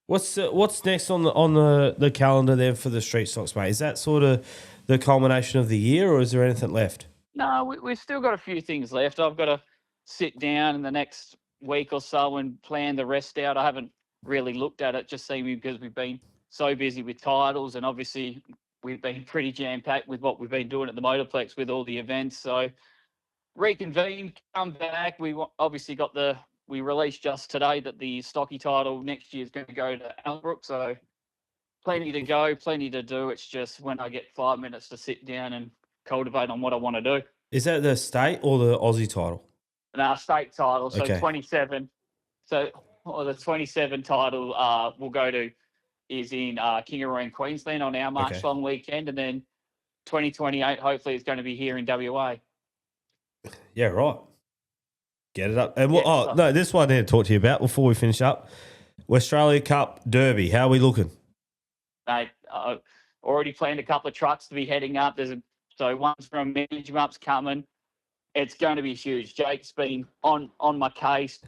What's next on the calendar then for the street stocks, mate? Is that sort of the culmination of the year, or is there anything left? No, we've still got a few things left. I've got to sit down in the next week or so and plan the rest out. I haven't really looked at it, just seeming because we've been so busy with titles, and obviously we've been pretty jam-packed with what we've been doing at the Motorplex with all the events. So reconvene, come back. We obviously we released just today that the Stocky title next year is going to go to Albrook. So plenty to go, plenty to do. It's just when I get 5 minutes to sit down and cultivate on what I want to do. Is that the state or the Aussie title? Our state title, so Okay. 27. So the 27 title we'll go to is in Kingaroy in Queensland on our March long weekend, and then 2028 hopefully it's going to be here in WA. Yeah, right. Get it up. And this one I need to talk to you about before we finish up. Australia Cup Derby. How are we looking? Mate, already planned a couple of trucks to be heading up. So one's from Management coming. It's going to be huge. Jake's been on my case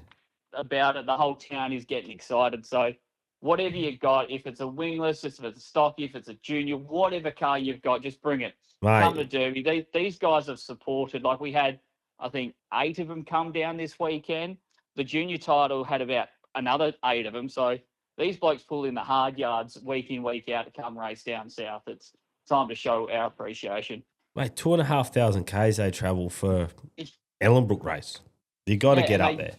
about it. The whole town is getting excited. So whatever you got, if it's a wingless, if it's a stocky, if it's a junior, whatever car you've got, just bring it. Mate. Come to Derby. These guys have supported. Like we had, I think, 8 of them come down this weekend. The junior title had about another 8 of them. So these blokes pull in the hard yards week in, week out to come race down south. It's time to show our appreciation. Mate, 2,500 Ks they travel for Ellenbrook race. You got to get up there.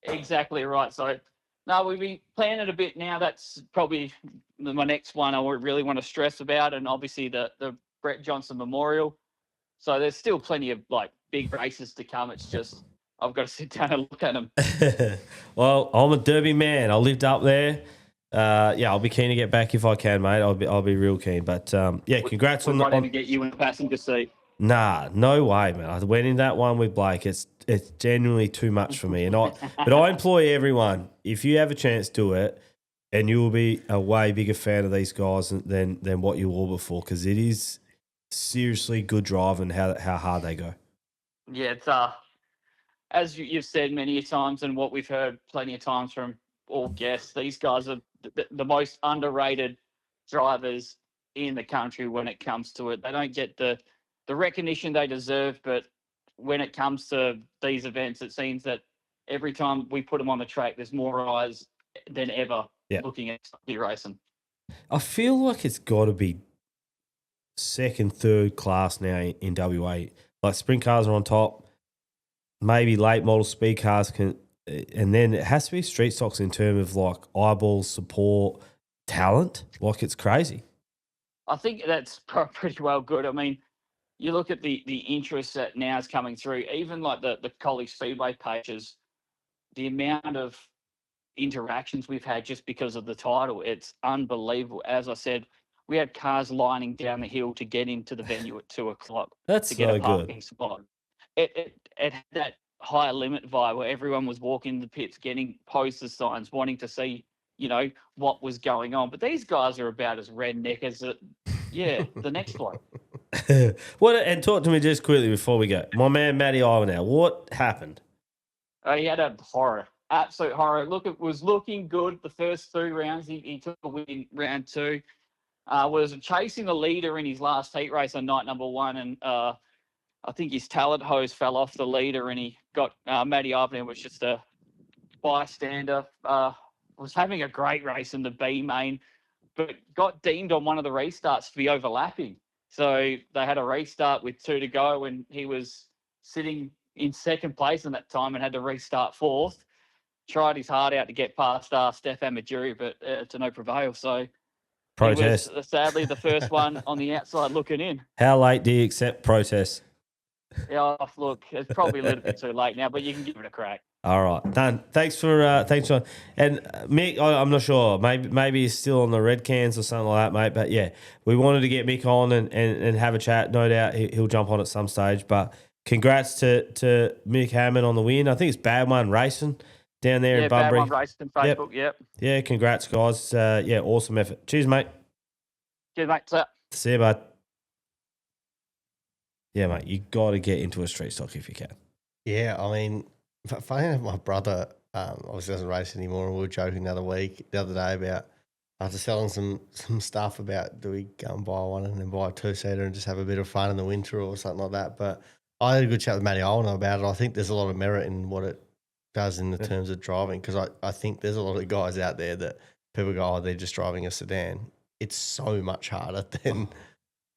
Exactly right. So, no, we've been planning a bit now. That's probably my next one I really want to stress about, and obviously the Brett Johnson Memorial. So there's still plenty of like big races to come. It's just I've got to sit down and look at them. Well, I'm a Derby man. I lived up there. I'll be keen to get back if I can, mate. I'll be real keen. But congrats on to get you in the passenger seat. Nah, no way, man. I went in that one with Blake. It's genuinely too much for me. But I employ everyone. If you have a chance, do it, and you will be a way bigger fan of these guys than what you were before, because it is seriously good driving how hard they go. Yeah, it's as you've said many times, and what we've heard plenty of times from all guests, these guys are the most underrated drivers in the country when it comes to it. They don't get the recognition they deserve, but when it comes to these events, it seems that every time we put them on the track, there's more eyes than ever looking at stocky racing. I feel like it's got to be second, third class now in WA. Like sprint cars are on top, maybe late model speed cars can, and then it has to be street stocks in terms of like eyeballs, support, talent. Like it's crazy. I think that's pretty well good. I mean, you look at the interest that now is coming through, even like the Collie Speedway pages, the amount of interactions we've had just because of the title, it's unbelievable. As I said, we had cars lining down the hill to get into the venue at 2:00. That's to get so a parking good. spot. It had that higher limit vibe where everyone was walking the pits, getting poster signs, wanting to see, what was going on. But these guys are about as redneck as the next bloke. And talk to me just quickly before we go. My man Matty Ivanhoe, what happened? He had a absolute horror. Look, it was looking good the first 2 rounds. He took a win in round 2. Was chasing the leader in his last heat race on night number 1, and I think his talent hose fell off the leader, and he got Matty Ivanhoe was just a bystander. Was having a great race in the B main, but got deemed on one of the restarts to be overlapping. So they had a restart with 2 to go, and he was sitting in second place in that time and had to restart fourth. Tried his heart out to get past Stefan Majuri, but to no prevail. So Protest. he was sadly the first one on the outside looking in. How late do you accept protest? Yeah, look, it's probably a little bit too late now, but you can give it a crack. All right, done. Thanks for and Mick. I'm not sure. Maybe he's still on the red cans or something like that, mate. But yeah, we wanted to get Mick on and have a chat. No doubt he'll jump on at some stage. But congrats to Mick Hamon on the win. I think it's Bad One Racing down there in Bunbury. Bad One Racing Facebook. Yep. Yeah, congrats, guys. Yeah, awesome effort. Cheers, mate. Cheers, mate. See you, bud. Yeah, mate, you got to get into a street stock if you can. Yeah, I mean, funny enough, my brother obviously doesn't race anymore, and we were joking the other day about after selling some stuff about do we go and buy one and then buy a 2-seater and just have a bit of fun in the winter or something like that. But I had a good chat with Matty Olner about it. I think there's a lot of merit in what it does in the terms of driving, because I think there's a lot of guys out there that people go, oh, they're just driving a sedan. It's so much harder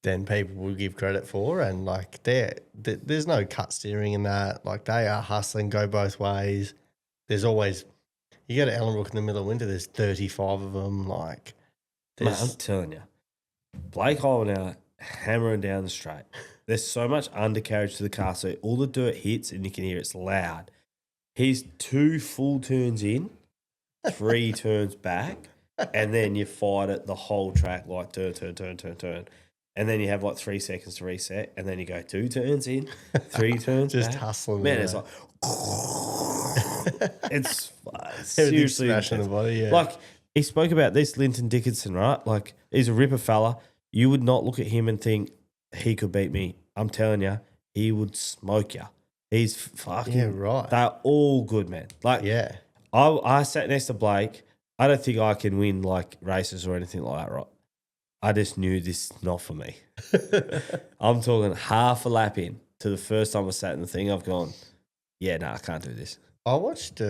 than people will give credit for, and like there's no cut steering in that. Like they are hustling, go both ways. There's always, you go to Ellenbrook in the middle of winter, there's 35 of them. Like, mate, I'm telling you, Blake Holland hammering down the straight. There's so much undercarriage to the car, so all the dirt hits and you can hear it's loud. He's 2 full turns in, 3 turns back, and then you fight it the whole track, like turn. And then you have like 3 seconds to reset, and then you go 2 turns in, 3 turns just back. hustling. Man, it's like it's seriously smashing the body. Yeah, like he spoke about this, Linton Dickinson, right? Like he's a ripper fella. You would not look at him and think he could beat me. I'm telling you, he would smoke you. He's fucking right. They're all good, man. Like yeah, I sat next to Blake. I don't think I can win like races or anything like that, right? I just knew this is not for me. I'm talking half a lap in to the first time I sat in the thing. I've gone, yeah, no, I can't do this. I watched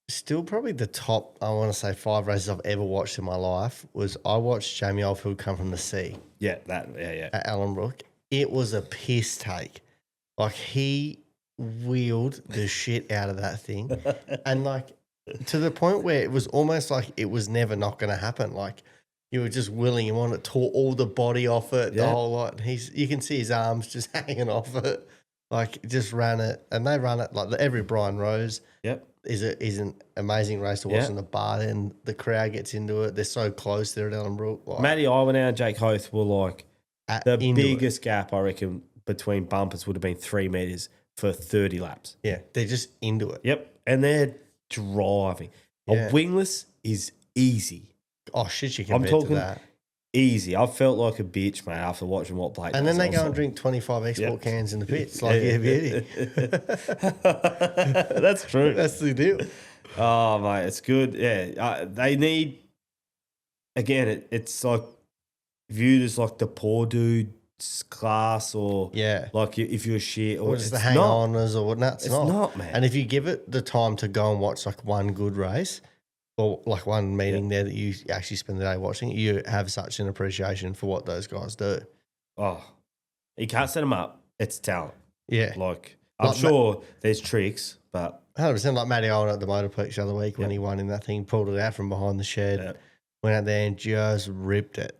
still probably the top, I want to say 5 races I've ever watched in my life was I watched Jamie Oldfield come from the sea. Yeah, yeah. At Ellenbrook. It was a piss take. Like he wheeled the shit out of that thing. And like to the point where it was almost like it was never not going to happen. Like you were just willing him on it, tore all the body off it, the whole lot. You can see his arms just hanging off it. Like just ran it, and they run it like every Brian Rose. Yep, is an amazing race to watch in the bar. And the crowd gets into it. They're so close there at Ellenbrook. Like, Matty Iwanow and Jake Hoth were like the biggest it. gap I reckon between bumpers would have been 3 meters for 30 laps. Yeah, they're just into it. Yep, and they're driving. Yeah. A wingless is easy. Oh shit! You I'm compared talking to that. Easy. I felt like a bitch, mate, after watching what Blake. And then does. they go and drink 25 export cans in the pits, like a beauty. That's true. That's the deal. Oh, mate, it's good. Yeah, they need. Again, it's like viewed as like the poor dude's class, or like if you're shit, or just the hang-oners, or whatnot. It's not, man. And if you give it the time to go and watch like one good race, or like one meeting there that you actually spend the day watching, you have such an appreciation for what those guys do. Oh, you can't set them up. It's talent. Yeah. Like I'm sure there's tricks, but 100% like Matty Owen at the Motorplex the other week when he won in that thing, pulled it out from behind the shed, went out there and just ripped it.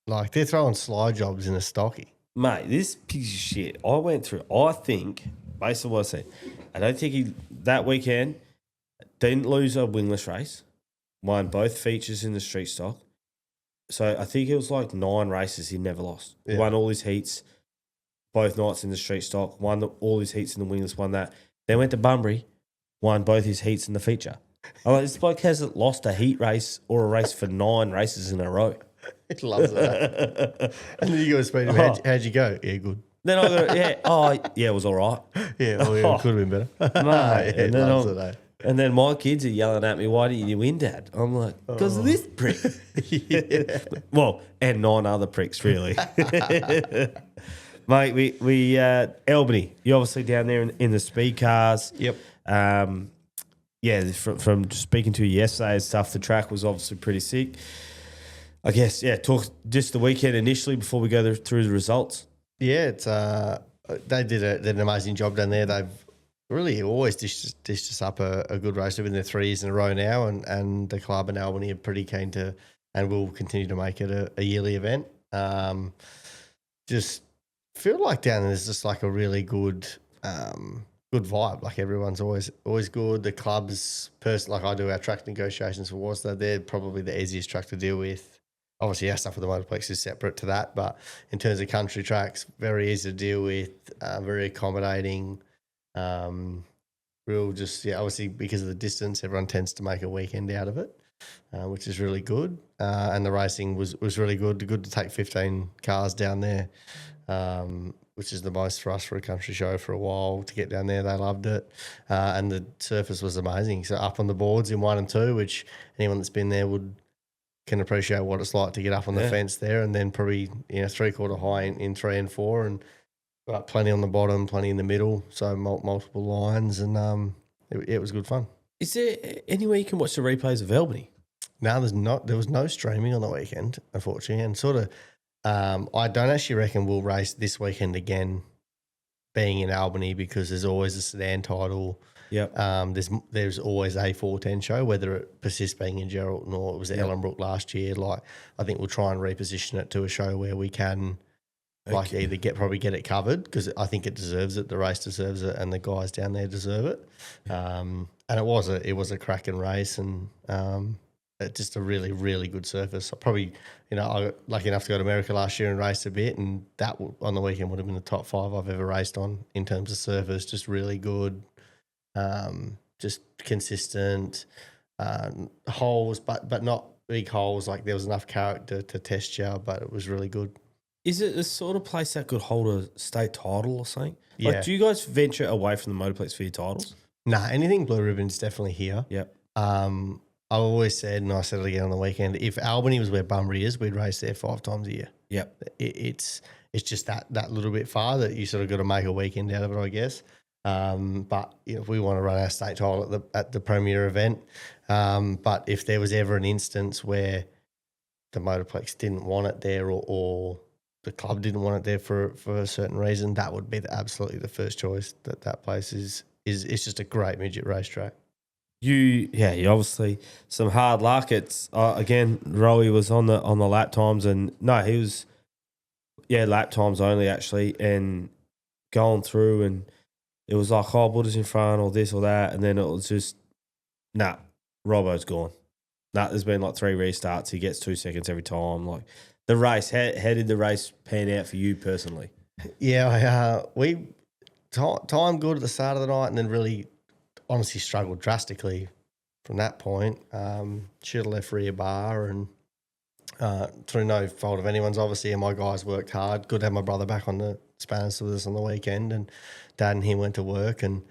Like they're throwing slide jobs in a stocky. Mate, this piece of shit I went through, I think, based on what I said, I don't think he, that weekend, didn't lose a wingless race, won both features in the street stock. So I think it was like 9 races he never lost. Yeah. Won all his heats, both nights in the street stock, won all his heats in the wingless, won that. Then went to Bunbury, won both his heats in the feature. I'm like, this bloke hasn't lost a heat race or a race for 9 races in a row. He loves that. And then you go to speak to him, how'd you go? Yeah, good. Then I got, it was all right. Yeah, it could have been better. Mate, and, then and then my kids are yelling at me, why didn't you win, Dad? I'm like, because of this prick. Well, and 9 other pricks, really. Mate, we Albany, you're obviously down there in the Speedcars. Yep. From speaking to you yesterday and stuff, the track was obviously pretty sick. I guess, talk just the weekend initially before we go through the results. Yeah, it's they did an amazing job down there. They've really always dished us up a good race. They've been there 3 years in a row now, and the club in Albany are pretty keen to, and will continue to make it a yearly event. Just feel like down there's just like a really good good vibe. Like everyone's always good. The club's like I do our track negotiations for Worcester. They're probably the easiest track to deal with. Obviously, our stuff with the Motorplex is separate to that, but in terms of country tracks, very easy to deal with, very accommodating. Obviously because of the distance, everyone tends to make a weekend out of it, which is really good. And the racing was really good. Good to take 15 cars down there, which is the most for us for a country show for a while. To get down there, they loved it. And the surface was amazing. So up on the boards in 1 and 2, which anyone that's been there can appreciate what it's like to get up on the fence there, and then probably 3/4 high in 3 and 4, and plenty on the bottom, plenty in the middle, so multiple lines, and it was good fun. Is there any way you can watch the replays of Albany? No, there's not. There was no streaming on the weekend, unfortunately, and sort of. I don't actually reckon we'll race this weekend again, being in Albany, because there's always a sedan title. Yep. There's always a 410 show, whether it persists being in Geraldton or it was at Ellenbrook last year. Like, I think we'll try and reposition it to a show where we can, either get it covered, because I think it deserves it. The race deserves it, and the guys down there deserve it. And it was a cracking race, and just a really, really good surface. I probably, I got lucky enough to go to America last year and race a bit, and that on the weekend would have been the top 5 I've ever raced on in terms of surface. Just really good. Just consistent holes, but not big holes. Like, there was enough character to test you, but it was really good. Is it the sort of place that could hold a state title or something? Yeah. Like, do you guys venture away from the Motorplex for your titles? Nah, anything blue ribbon is definitely here. Yep. I always said, and I said it again on the weekend, if Albany was where Bunbury is, we'd race there 5 times a year. Yep. It's just that little bit far that you sort of got to make a weekend out of it, I guess. But if we want to run our state title at the premier event, but if there was ever an instance where the Motorplex didn't want it there, or the club didn't want it there for a certain reason, that would be absolutely the first choice. That place is just a great midget racetrack. You obviously some hard luck. It's again, Rowie was on the lap times, and no, he was lap times only actually, and going through, and it was like, Buddha's in front, or this or that, and then it was just Robbo's gone. There's been like 3 restarts. He gets 2 seconds every time. Like, the race, how did the race pan out for you personally? Yeah, we time good at the start of the night, and then really honestly struggled drastically from that point. Should have left rear bar, and through no fault of anyone's, obviously, and my guys worked hard. Good to have my brother back on the Spanish with us on the weekend, and Dad and him went to work, and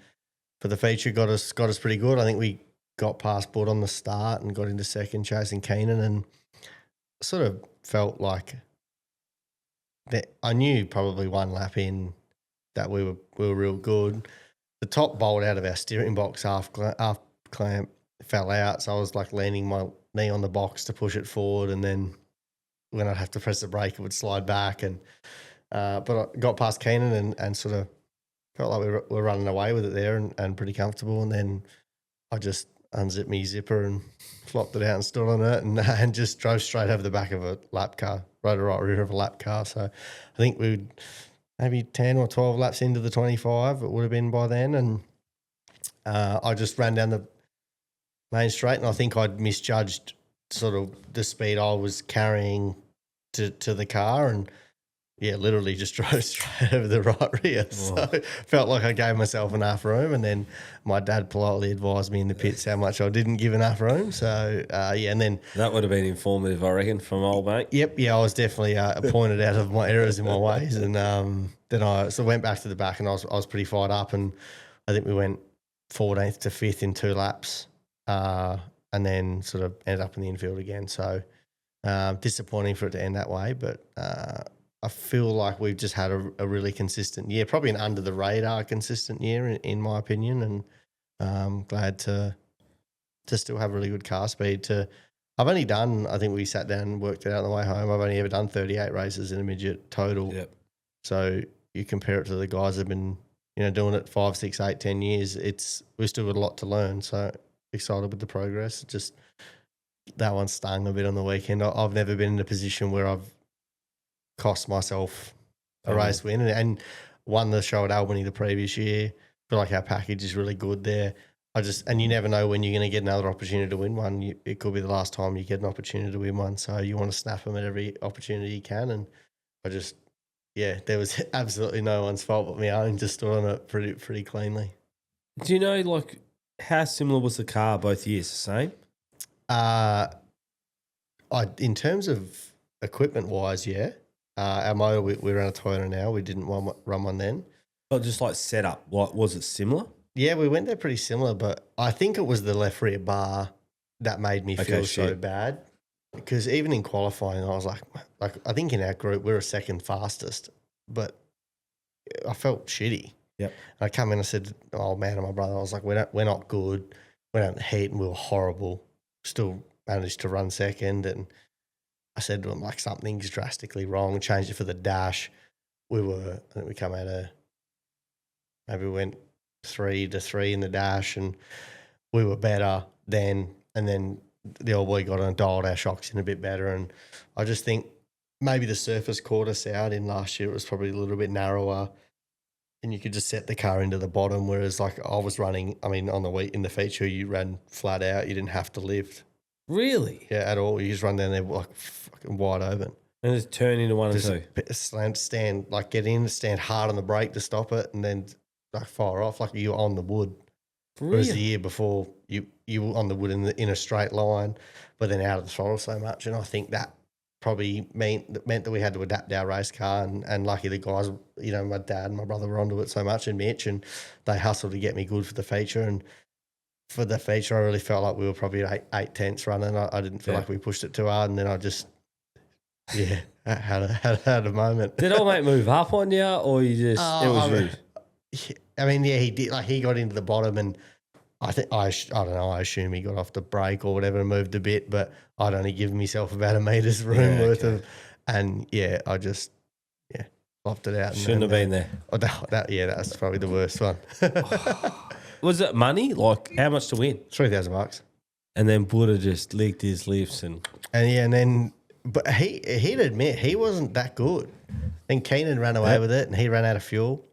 for the feature got us pretty good. I think we got past Buddah on the start and got into second chasing Keenan, and sort of felt like that I knew probably 1 lap in that we were real good. The top bolt out of our steering box half clamp fell out, so I was like leaning my knee on the box to push it forward, and then when I'd have to press the brake, it would slide back. And but I got past Keenan and sort of felt like we were running away with it there, and pretty comfortable. And then I just unzipped me zipper and flopped it out and stood on it, and just drove straight over the back of a lap car, right rear of a lap car. So I think we'd maybe 10 or 12 laps into the 25, it would have been by then. And I just ran down the main straight, and I think I'd misjudged sort of the speed I was carrying to the car, and literally just drove straight over the right rear. So felt like I gave myself enough room, and then my dad politely advised me in the pits how much I didn't give enough room. So and then that would have been informative, I reckon, from old mate. Yep, I was definitely pointed out of my errors in my ways, and then I went back to the back, and I was pretty fired up, and I think we went 14th to 5th in 2 laps, and then sort of ended up in the infield again. So disappointing for it to end that way, but I feel like we've just had a really consistent year, probably an under the radar consistent year in my opinion, and glad to still have really good car speed to I've only done, I think we sat down and worked it out on the way home. I've only ever done 38 races in a midget total. Yep. So you compare it to the guys that have been, doing it 5, 6, 8, 10 years. We've still got a lot to learn. So excited with the progress. Just that one stung a bit on the weekend. I've never been in a position where I've cost myself a race win and won the show at Albany the previous year. Feel like our package is really good there. And you never know when you're going to get another opportunity to win one. It could be the last time you get an opportunity to win one. So you want to snap them at every opportunity you can. And there was absolutely no one's fault but my own. Just stood on it pretty cleanly. Do you know, like, how similar was the car both years? The same? In terms of equipment wise, yeah. Our motor, we ran a Toyota now. We didn't run one then. But just like setup, what was it similar? Yeah, we went there pretty similar, but I think it was the left rear bar that made me feel so bad. Because even in qualifying, I was like I think in our group we were second fastest, but I felt shitty. Yep. And I come in and I said, "Oh man," and my brother, I was like, "We're not good. Went out in the heat and we were horrible. Still managed to run second." And I said to him, like, something's drastically wrong. Changed it for the dash. I think we come out of, maybe we went 3-3 in the dash, and we were better then. And then the old boy got on and dialed our shocks in a bit better. And I just think maybe the surface caught us out. In last year, it was probably a little bit narrower, and you could just set the car into the bottom. Whereas, like, I was running, in the feature, you ran flat out. You didn't have to lift. Really? Yeah, at all. You just run down there like fucking wide open. And just turn into one Just and two. stand, like, get in, stand hard on the brake to stop it, and then like fire off like you're on the wood. Really? Whereas the year before, you were on the wood in a straight line, but then out of the throttle so much. And I think that probably meant that we had to adapt our race car. And lucky the guys, my dad and my brother were onto it so much, and Mitch, and they hustled to get me good for the feature. And for the feature, I really felt like we were probably at 8/10 running. I didn't feel like we pushed it too hard, and then I just, had a moment. Did old mate move up on you, or you just it was you? He did. Like, he got into the bottom, and I think I don't know. I assume he got off the brake or whatever and moved a bit, but I'd only given myself about a meter's room worth of, and I just flopped it out. Shouldn't have been there. That's probably the worst one. Was it money? Like, how much to win? $3,000. And then Buddah just licked his lips But he'd admit he wasn't that good. Then Keenan ran away with it, and he ran out of fuel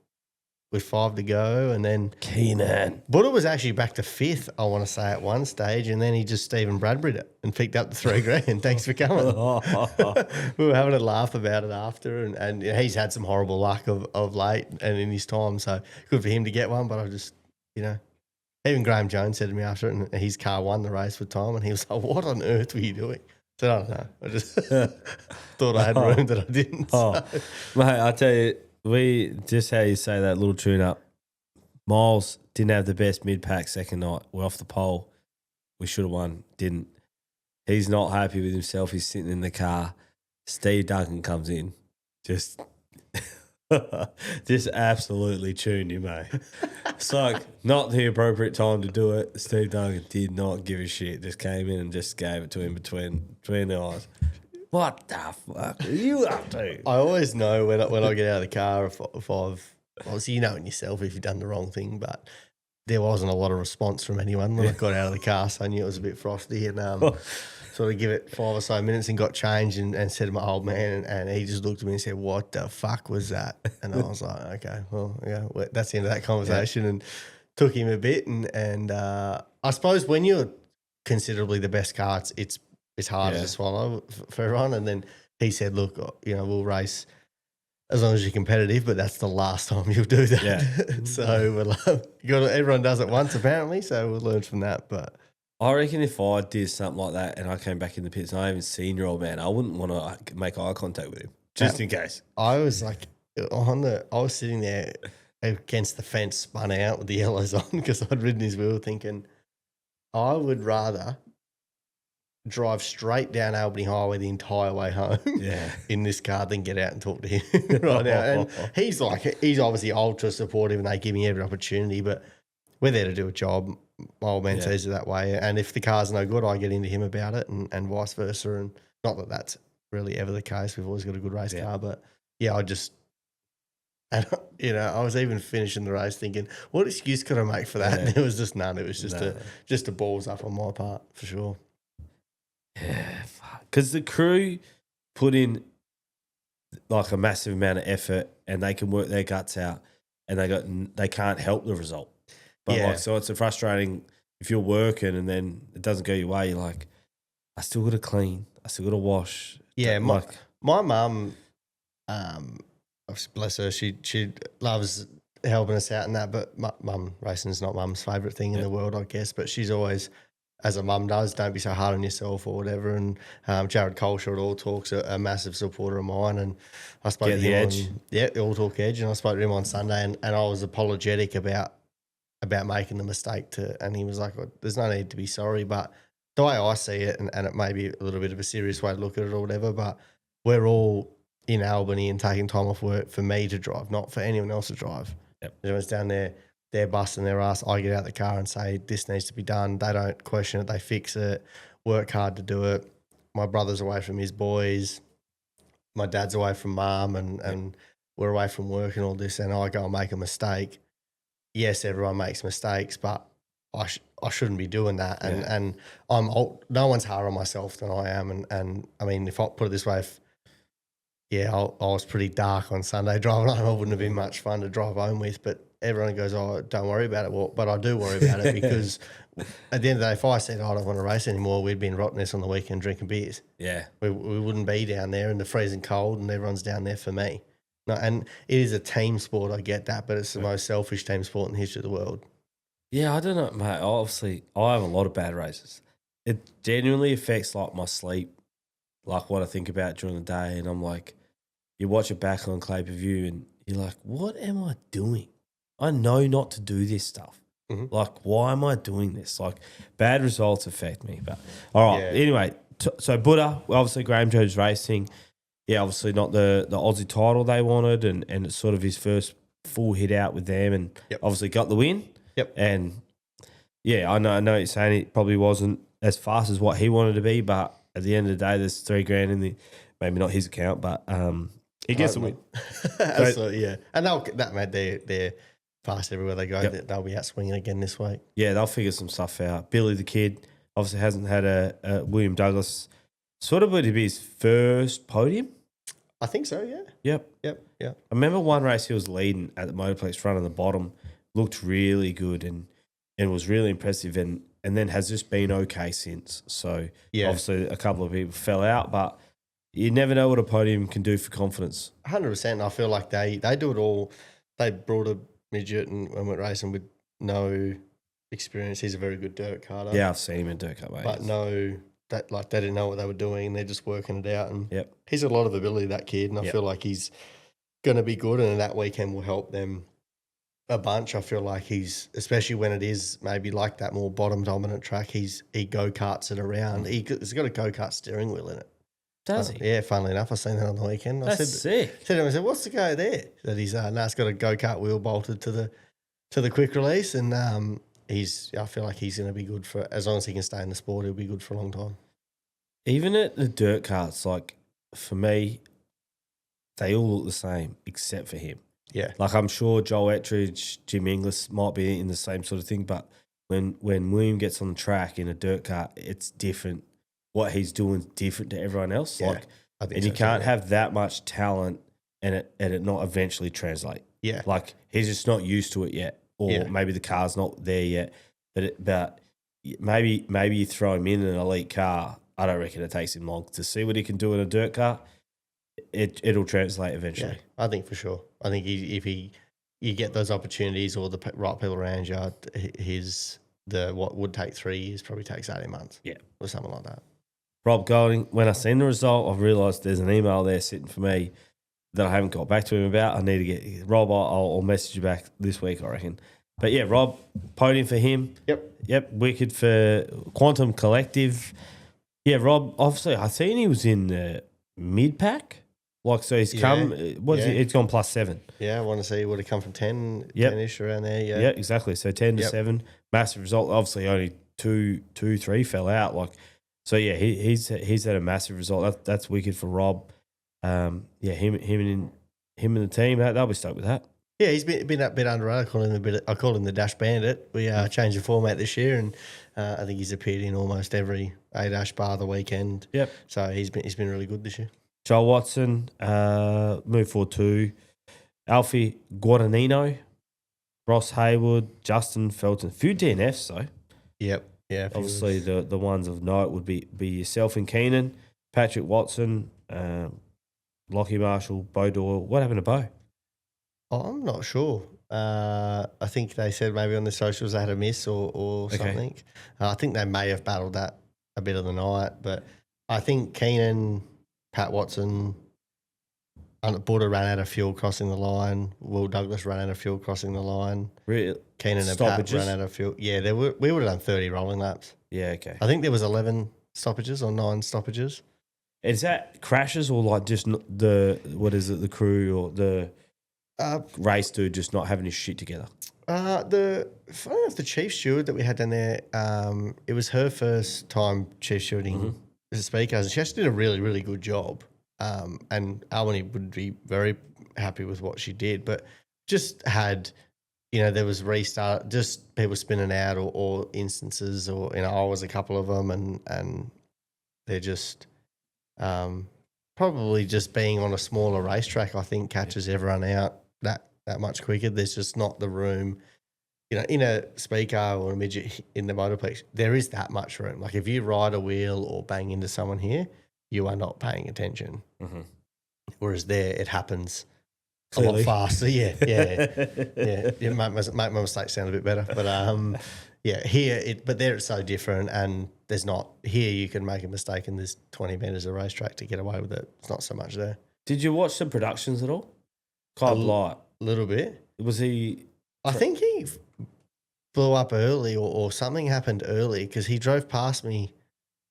with 5 to go. And then Keenan. Buddah was actually back to 5th, I want to say, at one stage, and then he just Stephen Bradbury'd it and picked up the $3,000. Thanks for coming. We were having a laugh about it after, and he's had some horrible luck of late and in his time, so good for him to get one. But I just, even Graham Jones said to me after it, and his car won the race with time, and he was like, "What on earth were you doing?" I said, "I don't know. I just thought I had room that I didn't." So. Mate, I tell you, we just how you say that little tune up. Miles didn't have the best mid pack second night. We're off the pole. We should have won. Didn't. He's not happy with himself. He's sitting in the car. Steve Duncan comes in. Just absolutely tuned him, mate. It's like not the appropriate time to do it. Steve Duncan did not give a shit. Just came in and just gave it to him between the eyes. What the fuck are you up to? I always know when I get out of the car if I've obviously in yourself if you've done the wrong thing, but there wasn't a lot of response from anyone when I got out of the car, so I knew it was a bit frosty, and sort of give it 5 or so minutes and got changed and said to my old man, and he just looked at me and said, "What the fuck was that?" And I was like, "Okay, well, that's the end of that conversation." And took him a bit, and I suppose when you're considerably the best car, it's harder to swallow for everyone. And then he said, "Look, we'll race as long as you're competitive, but that's the last time you'll do that." Yeah. So everyone does it once apparently, so we'll learn from that. But I reckon if I did something like that and I came back in the pits and I haven't seen your old man, I wouldn't want to make eye contact with him, just in case. I was like I was sitting there against the fence, spun out with the yellows on because I'd ridden his wheel, thinking I would rather drive straight down Albany Highway the entire way home in this car than get out and talk to him right now. And he's obviously ultra supportive and they give me every opportunity, but we're there to do a job. My old man sees it that way. And if the car's no good, I get into him about it and vice versa. And not that that's really ever the case. We've always got a good race car. But, yeah, and, I was even finishing the race thinking, what excuse could I make for that? Yeah. And it was just none. It was just a balls up on my part, for sure. Yeah, because the crew put in like a massive amount of effort and they can work their guts out and they can't help the result. But so it's a frustrating if you're working and then it doesn't go your way. You're like, I still got to clean. I still got to wash. Yeah, my mum, bless her, she loves helping us out in that. But mum racing is not mum's favourite thing in the world, I guess. But she's always, as a mum does, don't be so hard on yourself or whatever. And Jared Coleshaw at All Talk's a massive supporter of mine. And I spoke to him the All Talk Edge, and I spoke to him on Sunday, and I was apologetic about making the mistake and he was like, well, there's no need to be sorry. But the way I see it, and it may be a little bit of a serious way to look at it or whatever, but we're all in Albany and taking time off work for me to drive, not for anyone else to drive. Yep. Everyone's down there, they're busting their ass. I get out the car and say, this needs to be done. They don't question it. They fix it, work hard to do it. My brother's away from his boys. My dad's away from mum and we're away from work and all this, and I go and make a mistake. Yes, everyone makes mistakes, but I shouldn't be doing that. And no one's harder on myself than I am. And I mean, if I put it this way, I was pretty dark on Sunday driving home. I wouldn't have been much fun to drive home with, but everyone goes, oh, don't worry about it. Well, but I do worry about it because at the end of the day, if I said, I don't want to race anymore, we'd be in Rottnest on the weekend drinking beers. Yeah. We wouldn't be down there in the freezing cold and everyone's down there for me. No, and it is a team sport, I get that, but it's the most selfish team sport in the history of the world. Yeah, I don't know, mate. Obviously, I have a lot of bad races. It genuinely affects like my sleep, like what I think about during the day, and I'm like, you watch it back on pay-per-view and you're like, what am I doing? I know not to do this stuff. Mm-hmm. Like, why am I doing this? Like, bad results affect me. But all right, anyway, so Buddah, obviously Graham Jones Racing. Yeah, obviously not the Aussie title they wanted, and it's sort of his first full hit out with them, and obviously got the win. Yep. And yeah, I know you're saying it probably wasn't as fast as what he wanted to be, but at the end of the day, there's $3,000 in the maybe not his account, but he gets the win. Absolutely, yeah. And they're fast everywhere they go. Yep. They'll be out swinging again this week. Yeah, they'll figure some stuff out. Billy the Kid obviously hasn't had a William Douglas. Sort of would be his first podium. I think so, yeah. Yep. I remember one race he was leading at the Motorplex front on the bottom, looked really good and was really impressive and then has just been okay since. So obviously a couple of people fell out, but you never know what a podium can do for confidence. 100%. I feel like they do it all. They brought a midget and went racing with no experience. He's a very good dirt karter. Yeah, I've seen him in dirt kart, mate. But they didn't know what they were doing and they're just working it out. And he's got a lot of ability, that kid, and I feel like he's going to be good, and that weekend will help them a bunch. I feel like he's, especially when it is maybe like that more bottom dominant track, he go-karts it around. He's got a go-kart steering wheel in it. Does he? Yeah, funnily enough, I seen that on the weekend. That's sick. I said, what's the go there? That he's it's got a go-kart wheel bolted to the quick release, and I feel like he's going to be good for, as long as he can stay in the sport, he'll be good for a long time. Even at the dirt karts, like for me, they all look the same except for him. Yeah. Like I'm sure Joel Ettridge, Jim Inglis might be in the same sort of thing, but when William gets on the track in a dirt kart, it's different. What he's doing is different to everyone else. Yeah, and you can't have that much talent and it not eventually translate. Yeah. Like he's just not used to it yet. Or maybe the car's not there yet. But maybe you throw him in an elite car. I don't reckon it takes him long to see what he can do in a dirt car. It'll translate eventually. Yeah, I think for sure. I think if you get those opportunities or the right people around you, what would take 3 years probably takes 18 months. Yeah. Or something like that. Rob Golding, when I seen the result, I've realised there's an email there sitting for me that I haven't got back to him about. I need to get Rob. I'll message you back this week, I reckon. But yeah, Rob, podium for him. Yep. Wicked for Quantum Collective. Yeah, Rob. Obviously, I seen he was in the mid pack. Like, so he's come, what is he? It's gone +7. Yeah, I want to say he would have come from 10, Yep. 10-ish around there. Yeah, Yeah, exactly. So 10 to 7, massive result. Obviously, only 3 fell out. Like, so yeah, he's had a massive result. That's wicked for Rob. Him and the team, they'll be stoked with that. Yeah, he's been a bit underrated. I call him the Dash Bandit. We changed the format this year, and I think he's appeared in almost every A-Dash bar the weekend. Yep. So he's been really good this year. Joel Watson, move forward to Alfie Guadagnino, Ross Haywood, Justin Felton. Few DNFs though. Yep. Yeah. Obviously, the ones of note would be yourself and Keenan, Patrick Watson, Lockie Marshall, Bo Doyle. What happened to Bo? I'm not sure. I think they said maybe on the socials they had a miss or something. I think they may have battled that a bit of the night, but I think Keenan, Pat Watson, Buddah ran out of fuel crossing the line. Will Douglas ran out of fuel crossing the line. Really? Keenan and Pat ran out of fuel. Yeah, we would have done 30 rolling laps. Yeah, okay. I think there was 11 stoppages or 9 stoppages. Is that crashes or like just the crew or the race dude just not having his shit together? Funny enough, the chief steward that we had down there, it was her first time chief stewarding the Speedcars, and she actually did a really, really good job. And Albany would be very happy with what she did, but just had, there was restart, just people spinning out or instances, or I was a couple of them, and they're just probably just being on a smaller racetrack, I think, catches everyone out that much quicker. There's just not the room, in a Speedcar or a midget in the Motorplex, there is that much room. Like if you ride a wheel or bang into someone here, you are not paying attention. Mm-hmm. Whereas there, it happens clearly a lot faster. Yeah. You make my mistakes sound a bit better, but here but there it's so different, and there's not here. You can make a mistake and there's 20 meters of racetrack to get away with it. It's not so much there. Did you watch the productions at all? Kind of light. A little bit. Was he? I think he blew up early, or something happened early, because he drove past me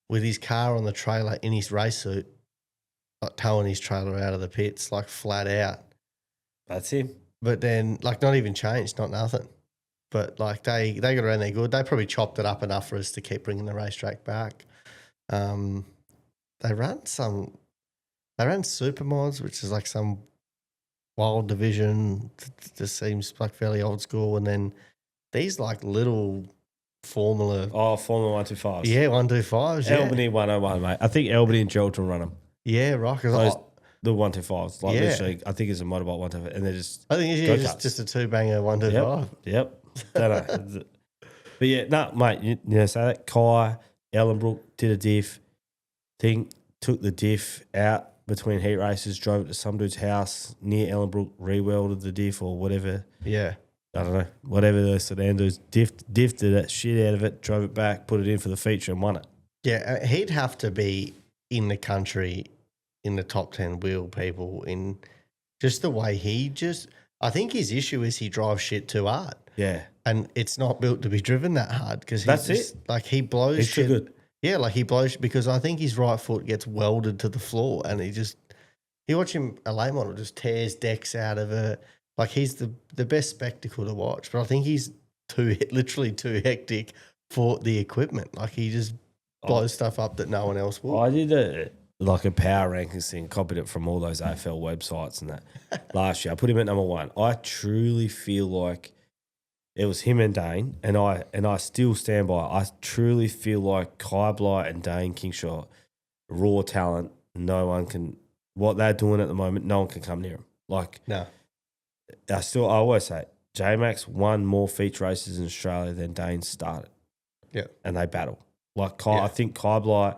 with his car on the trailer in his race suit, like towing his trailer out of the pits, like flat out. That's him. But then, like, not even changed, not nothing. But like they got around there good. They probably chopped it up enough for us to keep bringing the racetrack back. They ran Supermods, which is like some wild division. Just seems like fairly old school. And then these like little Formula 125s. Yeah, 125s. Albany 101, mate. I think Albany and Geraldton run them. Yeah, right. The 125s. Like literally, I think it's a motorbike 125, and they're just. I think it's just a 2-banger 125. Yep. Don't know. But yeah, no, mate. So that Kai Ellenbrook did a diff thing, took the diff out between heat races, drove it to some dude's house near Ellenbrook, re-welded the diff or whatever. Yeah. I don't know, whatever the sedan does, diffed that shit out of it, drove it back, put it in for the feature and won it. Yeah, he'd have to be in the country in the top 10 wheel people in just the way I think his issue is he drives shit too hard. Yeah. And it's not built to be driven that hard, because like he blows he's shit. Too good. Yeah, like he blows, because I think his right foot gets welded to the floor, and you watch him, a late model just tears decks out of it. Like he's the best spectacle to watch, but I think he's literally too hectic for the equipment. Like he just blows stuff up that no one else will. I did a power rankings thing, copied it from all those AFL websites and that last year. I put him at number 1. I truly feel like it was him and Dane, and I still stand by it. I truly feel like Kai Blight and Dane Kingshaw, raw talent. No one can, what they're doing at the moment, no one can come near them. Like, no. I always say, J-Max won more feature races in Australia than Dane started. Yeah. And they battle. Like Kai, I think Kai Blight,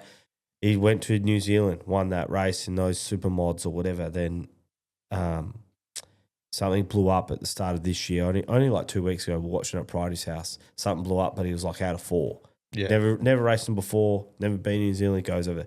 he went to New Zealand, won that race in those super mods or whatever. Then something blew up at the start of this year. Only like 2 weeks ago, we were watching at Priority's house. Something blew up, but he was like out of 4. Yeah. Never raced him before, never been in New Zealand, goes over.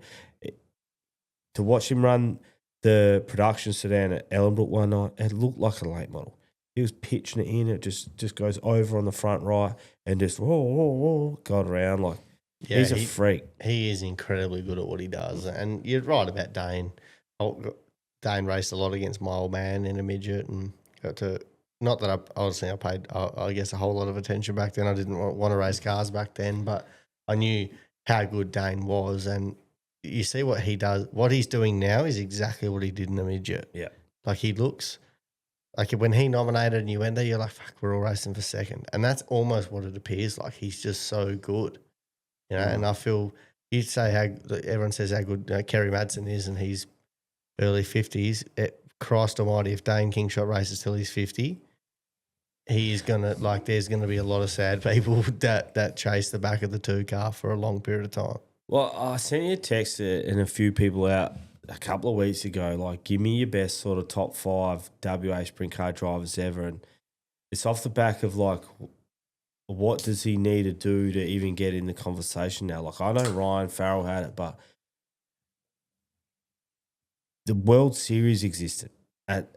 To watch him run the production sedan at Ellenbrook one night, it looked like a late model. He was pitching it in. It just goes over on the front right and just got around. Like, he's a freak. He is incredibly good at what he does. And you're right about Dane. Dane raced a lot against my old man in a midget and got to. Not that I paid, I guess, a whole lot of attention back then. I didn't want to race cars back then, but I knew how good Dane was. And you see what he does, what he's doing now is exactly what he did in the midget. Yeah. Like he looks, like when he nominated and you went there, you're like, fuck, we're all racing for second. And that's almost what it appears like. He's just so good, you know. And I feel, you say how, everyone says how good Kerry Madsen is and he's early 50s. Christ almighty, if Dane Kingshot races till he's 50, he is going to, like, there's going to be a lot of sad people that chase the back of the 2 car for a long period of time. Well, I sent you a text and a few people out a couple of weeks ago, like, give me your best sort of top 5 WA sprint car drivers ever. And it's off the back of, like, what does he need to do to even get in the conversation now? Like, I know Ryan Farrell had it, but the World Series existed at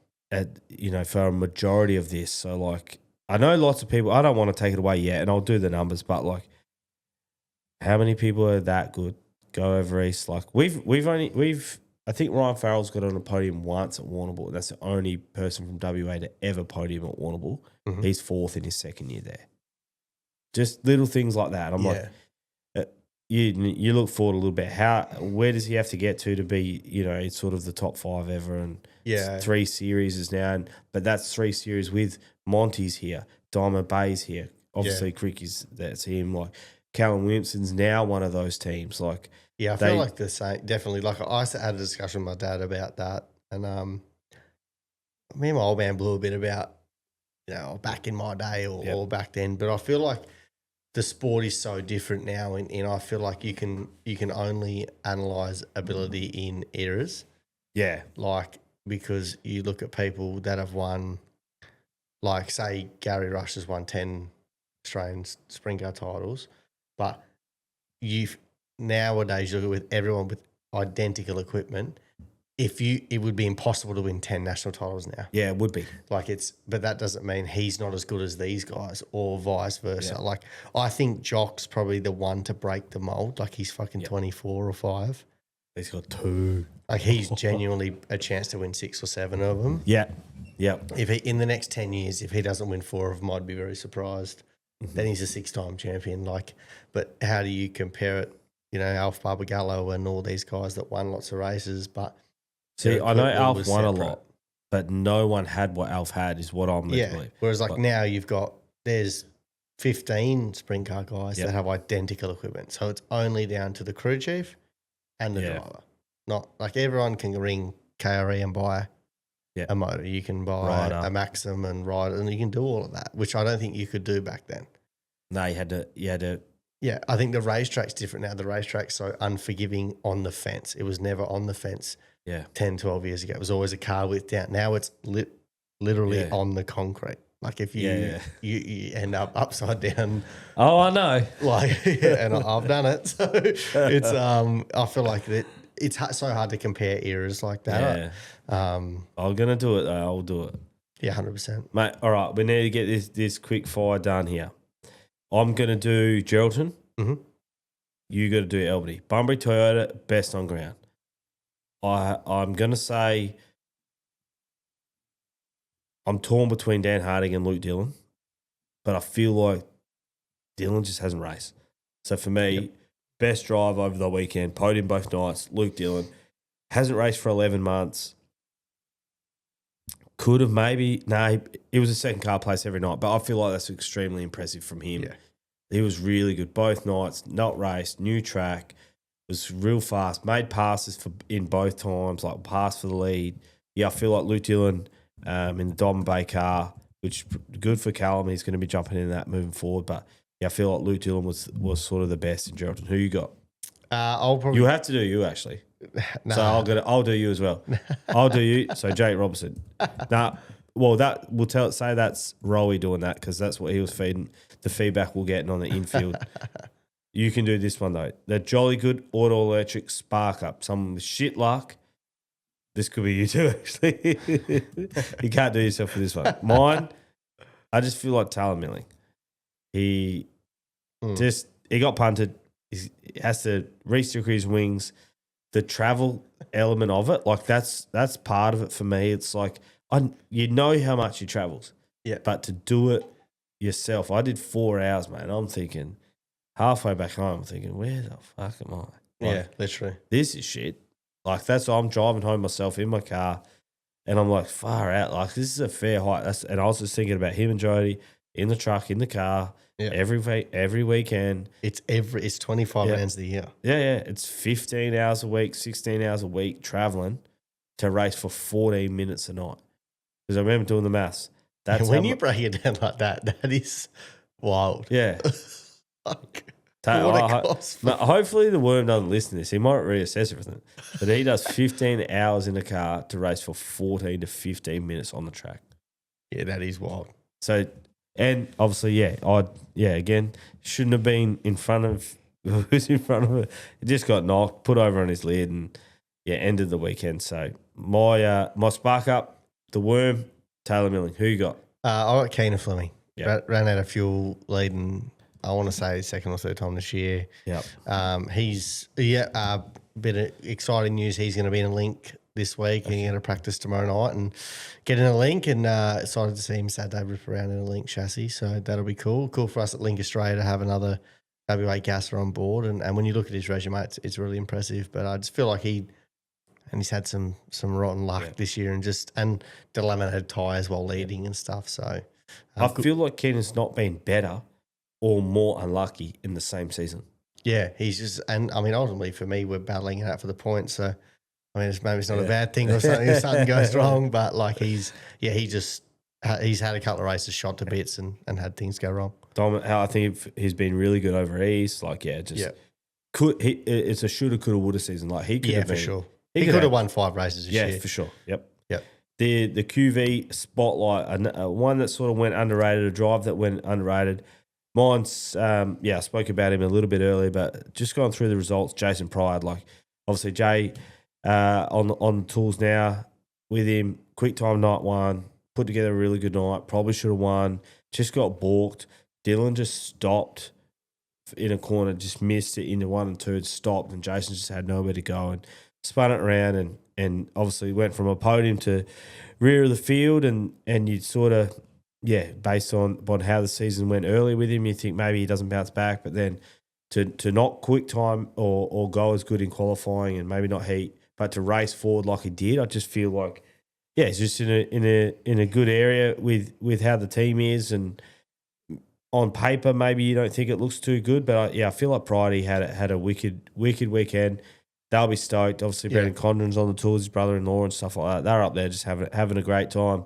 you know, for a majority of this. So, like, I know lots of people, I don't want to take it away yet, and I'll do the numbers, but, like, how many people are that good? Go over East. Like, I think Ryan Farrell's got on a podium once at Warrnambool, and that's the only person from WA to ever podium at Warrnambool. Mm-hmm. He's 4th in his second year there. Just little things like that. I'm like, you look forward a little bit. Where does he have to get to be, you know, sort of the top 5 ever? And 3 series is now, but that's 3 series with Monty's here, Diamond Bay's here. Obviously, Crick that's him. Like, Callum Williamson's now one of those teams. Like, I feel like the same. Definitely, like I had a discussion with my dad about that, and me and my old man blew a bit about, you know, back in my day or back then. But I feel like the sport is so different now, and I feel like you can only analyze ability in eras. Yeah, like, because you look at people that have won, like, say Gary Rush has won 10 Australian sprint car titles, but nowadays you look at with everyone with identical equipment. It would be impossible to win 10 national titles now. Yeah, it would be. Like, but that doesn't mean he's not as good as these guys or vice versa. Yeah. Like, I think Jock's probably the one to break the mold. Like, he's fucking 24 or 5. He's got 2. Like, he's genuinely a chance to win 6 or 7 of them. Yeah. Yeah. If he, in the next 10 years, if he doesn't win 4 of them, I'd be very surprised. Mm-hmm. Then he's a 6-time champion. Like, but how do you compare it? You know, Alf Barbagallo and all these guys that won lots of races, but see, I know Alf won a lot, but no one had what Alf had, is what I'm led to believe. Whereas, like, now there's 15 sprint car guys that have identical equipment. So it's only down to the crew chief and the driver. Not like everyone can ring KRE and buy a motor. You can buy a Maxim and ride it, and you can do all of that, which I don't think you could do back then. No, you had to. Yeah, I think the racetrack's different now. The racetrack's so unforgiving on the fence. It was never on the fence 10, 12 years ago. It was always a car width down. Now it's literally on the concrete. Like, if you end up upside down. Oh, I know. Like, and I've done it. So it's I feel like it's so hard to compare eras like that. Yeah. I'm going to do it, though. I'll do it. Yeah, 100%. Mate, all right. We need to get this quick fire done here. I'm going to do Geraldton. Mm-hmm. You got to do Albany. Bunbury Toyota, best on ground. I'm going to say I'm torn between Dan Harding and Luke Dillon, but I feel like Dillon just hasn't raced. So for me, best drive over the weekend, podium both nights, Luke Dillon. Hasn't raced for 11 months. Could have maybe, it was a second car place every night, but I feel like that's extremely impressive from him. Yeah. He was really good both nights, not raced, new track, was real fast, made passes in both times, like pass for the lead. Yeah, I feel like Luke Dillon in the Diamond Bay car, which good for Callum. He's going to be jumping in that moving forward. But yeah, I feel like Luke Dillon was sort of the best in Geraldton. Who you got? I'll probably. You have to do you actually. Nah. So I'll do you as well. I'll do you. So Jake Robertson. Well, say that's Rowie doing that because that's what he was feeding. The feedback we're getting on the infield. You can do this one though. The Jolly Good Auto Electric Spark Up. Someone with shit luck. This could be you too, actually. You can't do yourself for this one. Mine, I just feel like Taylor Milling. He got punted. He has to restructure his wings. the travel element of it, like that's part of it for me. It's like you know how much he travels, but to do it yourself, I did 4 hours, mate. I'm thinking halfway back home, I'm thinking, where the fuck am I? Like, literally. This is shit. Like that's I'm driving home myself in my car, and I'm like far out. Like this is a fair hike. And I was just thinking about him and Jody in the truck, in the car, every weekend. It's 25 rounds of the year. Yeah. It's 15 hours a week, 16 hours a week traveling to race for 14 minutes a night. Because I remember doing the maths. That's when you break it down like that, that is wild. Yeah. Like, Hopefully the worm doesn't listen to this. He might reassess everything. But he does 15 hours in the car to race for 14 to 15 minutes on the track. Yeah, that is wild. So, and obviously, again, shouldn't have been in front of who's in front of it. He just got knocked, put over on his lid, and ended the weekend. So my spark up, the worm, Taylor Milling. Who you got? I got Keenan Fleming. Ran out of fuel leading, I want to say second or third time this year. Yep. He's a bit of exciting news. He's going to be in a Lynk this week. He's going to practice tomorrow night and get in a Lynk, and excited to see him Saturday rip around in a Lynk chassis. So that'll be cool. Cool for us at Lynk Australia to have another WA gasser on board. And when you look at his resume, it's really impressive. But I just feel like he's had some rotten luck this year, and the laminated tyres while leading and stuff. So I feel like Keenan's not been better or more unlucky in the same season. Yeah, he's just, and I mean, ultimately for me, we're battling it out for the points. So, I mean, maybe it's not a bad thing or something if something goes wrong, but like he's had a couple of races shot to bits and had things go wrong. I think he's been really good over East. Like, it's a shoulda, coulda, woulda season. Like he could have been, for sure. He could have won 5 races this year. Yeah, for sure. Yep. The QV Spotlight, one that sort of went underrated, a drive that went underrated. Mine's, I spoke about him a little bit earlier, but just going through the results, Jason Pride, like obviously Jay on the tools now with him, quick time night one, put together a really good night, probably should have won, just got balked. Dylan just stopped in a corner, just missed it into 1 and 2, and stopped, and Jason just had nowhere to go and spun it around and obviously went from a podium to rear of the field, and you sort of, based on how the season went early with him, you think maybe he doesn't bounce back, but then to not quick time or go as good in qualifying and maybe not heat, but to race forward like he did, I just feel like, he's just in a good area with how the team is, and on paper maybe you don't think it looks too good, but I feel like Pridey had a wicked weekend. They'll be stoked. Obviously, Brendan Condren's on the tours, his brother-in-law and stuff like that. They're up there just having a great time.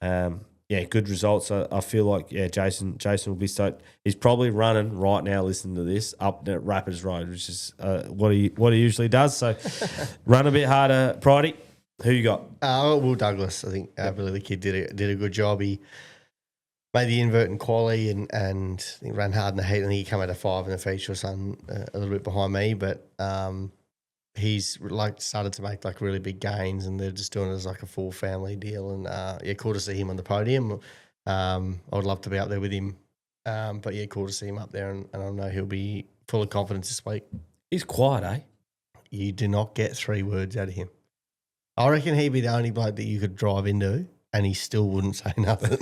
Good results. I feel like, Jason will be stoked. He's probably running right now listening to this up at Rapids Road, which is what he usually does. So run a bit harder, Pridey. Who you got? Will Douglas. I think Billy the Kid did a good job. He made the invert in quali and I think ran hard in the heat, and he came out of 5 in the feature or something, a little bit behind me, but he's started to make really big gains, and they're just doing it as a full family deal. And cool to see him on the podium. I would love to be up there with him. But cool to see him up there, and I know he'll be full of confidence this week. He's quiet, eh? You do not get 3 words out of him. I reckon he'd be the only bloke that you could drive into and he still wouldn't say nothing.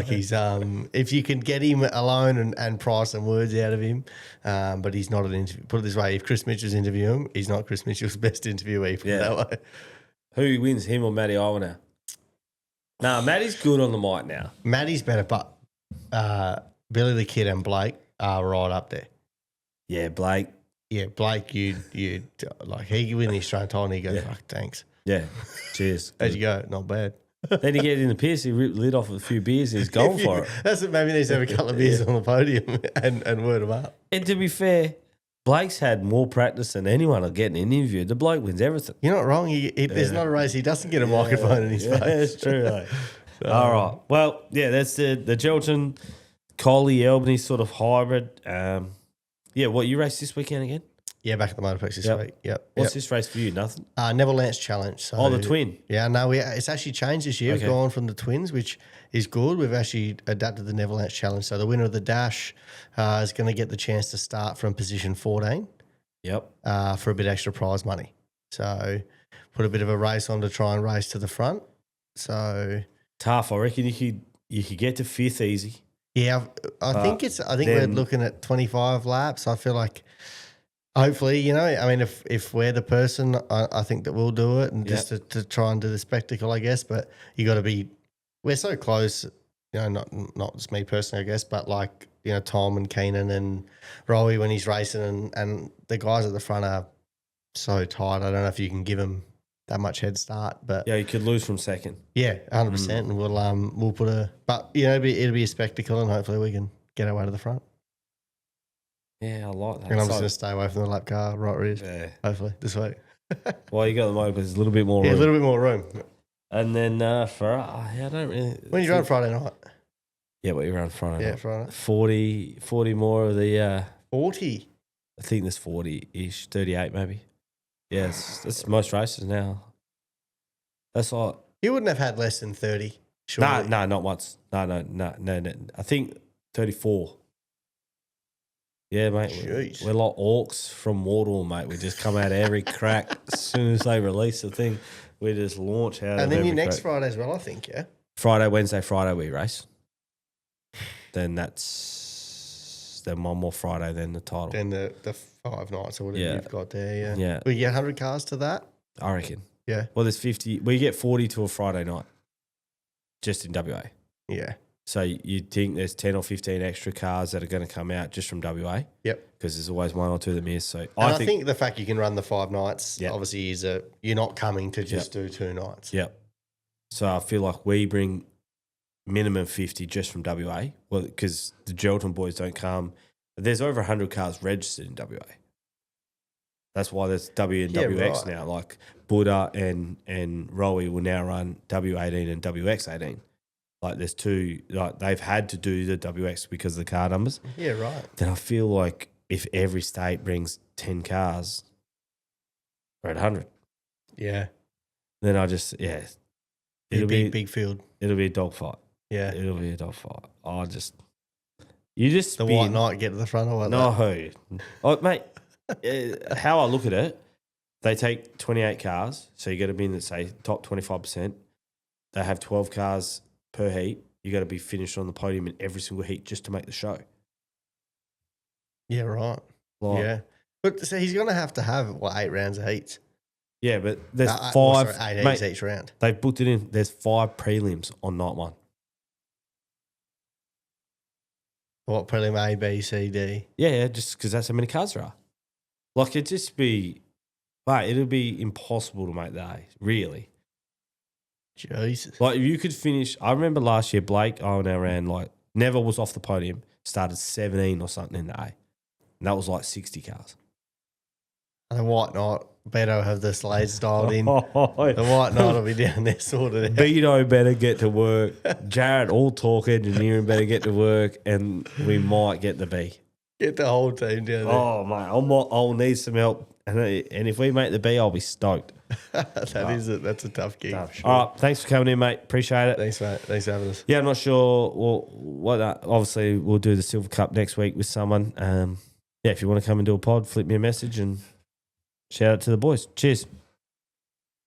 He's if you can get him alone and pry some words out of him, but he's not an interview. Put it this way, if Chris Mitchell's interview him, he's not Chris Mitchell's best interviewee, put it that way. Who wins, him or Matty Iowa now? No, Matty's good on the mic now. Matty's better, but Billy the Kid and Blake are right up there. Yeah, Blake. Yeah, Blake, you he win the Australian title and he goes, fuck, thanks. Yeah, cheers. How'd you go? Not bad. Then he gets in the piss, he ripped the lid off with a few beers and he's going for it. That's it. Maybe he needs to have a couple of beers on the podium and word him up. And to be fair, Blake's had more practice than anyone will get in an interview. The bloke wins everything. You're not wrong. There's not a race he doesn't get a microphone in his face. That's true. All right. Well, that's the Geraldton, Collie, Albany sort of hybrid. What, you raced this weekend again? Yeah, back at the Motorplex this week. Yep. What's this race for you? Nothing? Neville Lance Challenge. So, the twin. Yeah, no, it's actually changed this year. We've gone from the twins, which is good. We've actually adapted the Neville Lance Challenge. So the winner of the dash is going to get the chance to start from position 14. Yep. For a bit extra prize money. So put a bit of a race on to try and race to the front. So Tough. I reckon you could get to 5th easy. yeah, I think we're looking at 25 laps. I feel like hopefully, you know, I mean, if we're the person, I think that we'll do it, and just to try and do the spectacle, I guess. But you got to be, we're so close, you know, not just me personally, I guess, but like, you know, Tom and Keenan and Rowie when he's racing, and the guys at the front are so tight. I don't know if you can give them that much head start, but Yeah, you could lose from second. yeah, 100%. And we'll put but you know, it'll be a spectacle, and hopefully we can get our way to the front. Yeah, I like that. And I'm just going to stay away from the lap car, right, Riz? Yeah. Hopefully this week. Well, you got the motor, but there's a little bit more Yeah, room. a little bit more room. And then for I don't really. When you run Friday night? Yeah, what you run Friday Yeah, night. Friday night. 40 more of the. 40. I think there's 40-ish, 38 maybe. Yes, that's most races now. That's like You wouldn't have had less than 30, surely. no, not once. No. I think 34. Yeah, mate. Jeez. We're like orcs from Mordor, mate. We just come out of every crack as soon as they release the thing. We just launch out. And then every your next crack. Friday as well, I think, yeah? Friday, Wednesday, Friday we race. Then one more Friday, then the title. Then the 5 nights or whatever you've got there, yeah. Yeah. We get 100 cars to that? I reckon. Yeah. Well, there's 50. We get 40 to a Friday night, just in WA. Yeah. So you'd think there's 10 or 15 extra cars that are going to come out just from WA. Yep. Because there's always one or two that miss. So And I think the fact you can run the 5 nights obviously is you're not coming to just do 2 nights. Yep. So I feel like we bring minimum 50 just from WA. Well, because the Geraldton boys don't come. There's over 100 cars registered in WA. That's why there's W and WX right. now. Like Buddah and Rowie will now run W18 and WX18. Like there's 2, like they've had to do the WX because of the car numbers. Yeah, right. Then I feel like if every state brings 10 cars, we're at 100. Yeah. Then I just, It'll be a big field. It'll be a dogfight. Yeah. It'll be a dogfight. You just The white knight get to the front or what? No. Oh, mate, how I look at it, they take 28 cars, so you got to be in the, say, top 25%. They have 12 cars per heat. You got to be finished on the podium in every single heat just to make the show. Yeah, right. Like, Yeah. But so he's going to have 8 rounds of heats? Yeah, but there's 5. 8 mate, each round. they've booked it in. There's 5 prelims on night 1. What, prelim A, B, C, D? Yeah, just because that's how many cars there are. Like, it'd just be, mate, it'll be impossible to make the A, really. Jesus. Like, if you could finish, I remember last year, Blake Owen ran, like, never was off the podium, started 17 or something in the A. And that was like 60 cars. And the white knight, Beto have the slades dialed in. The The white knight will be down there sorted out. Beto better get to work. Jared, all talk engineering, better get to work, and we might get the B. Get the whole team down there. Oh, mate, I'll need some help. And if we make the B, I'll be stoked. That's a tough gig. For sure. All right, thanks for coming in, mate. Appreciate it. Thanks, mate. Thanks for having us. Yeah, I'm not sure. Well, obviously, we'll do the Silver Cup next week with someone. Yeah, if you want to come and do a pod, flip me a message and shout out to the boys. Cheers.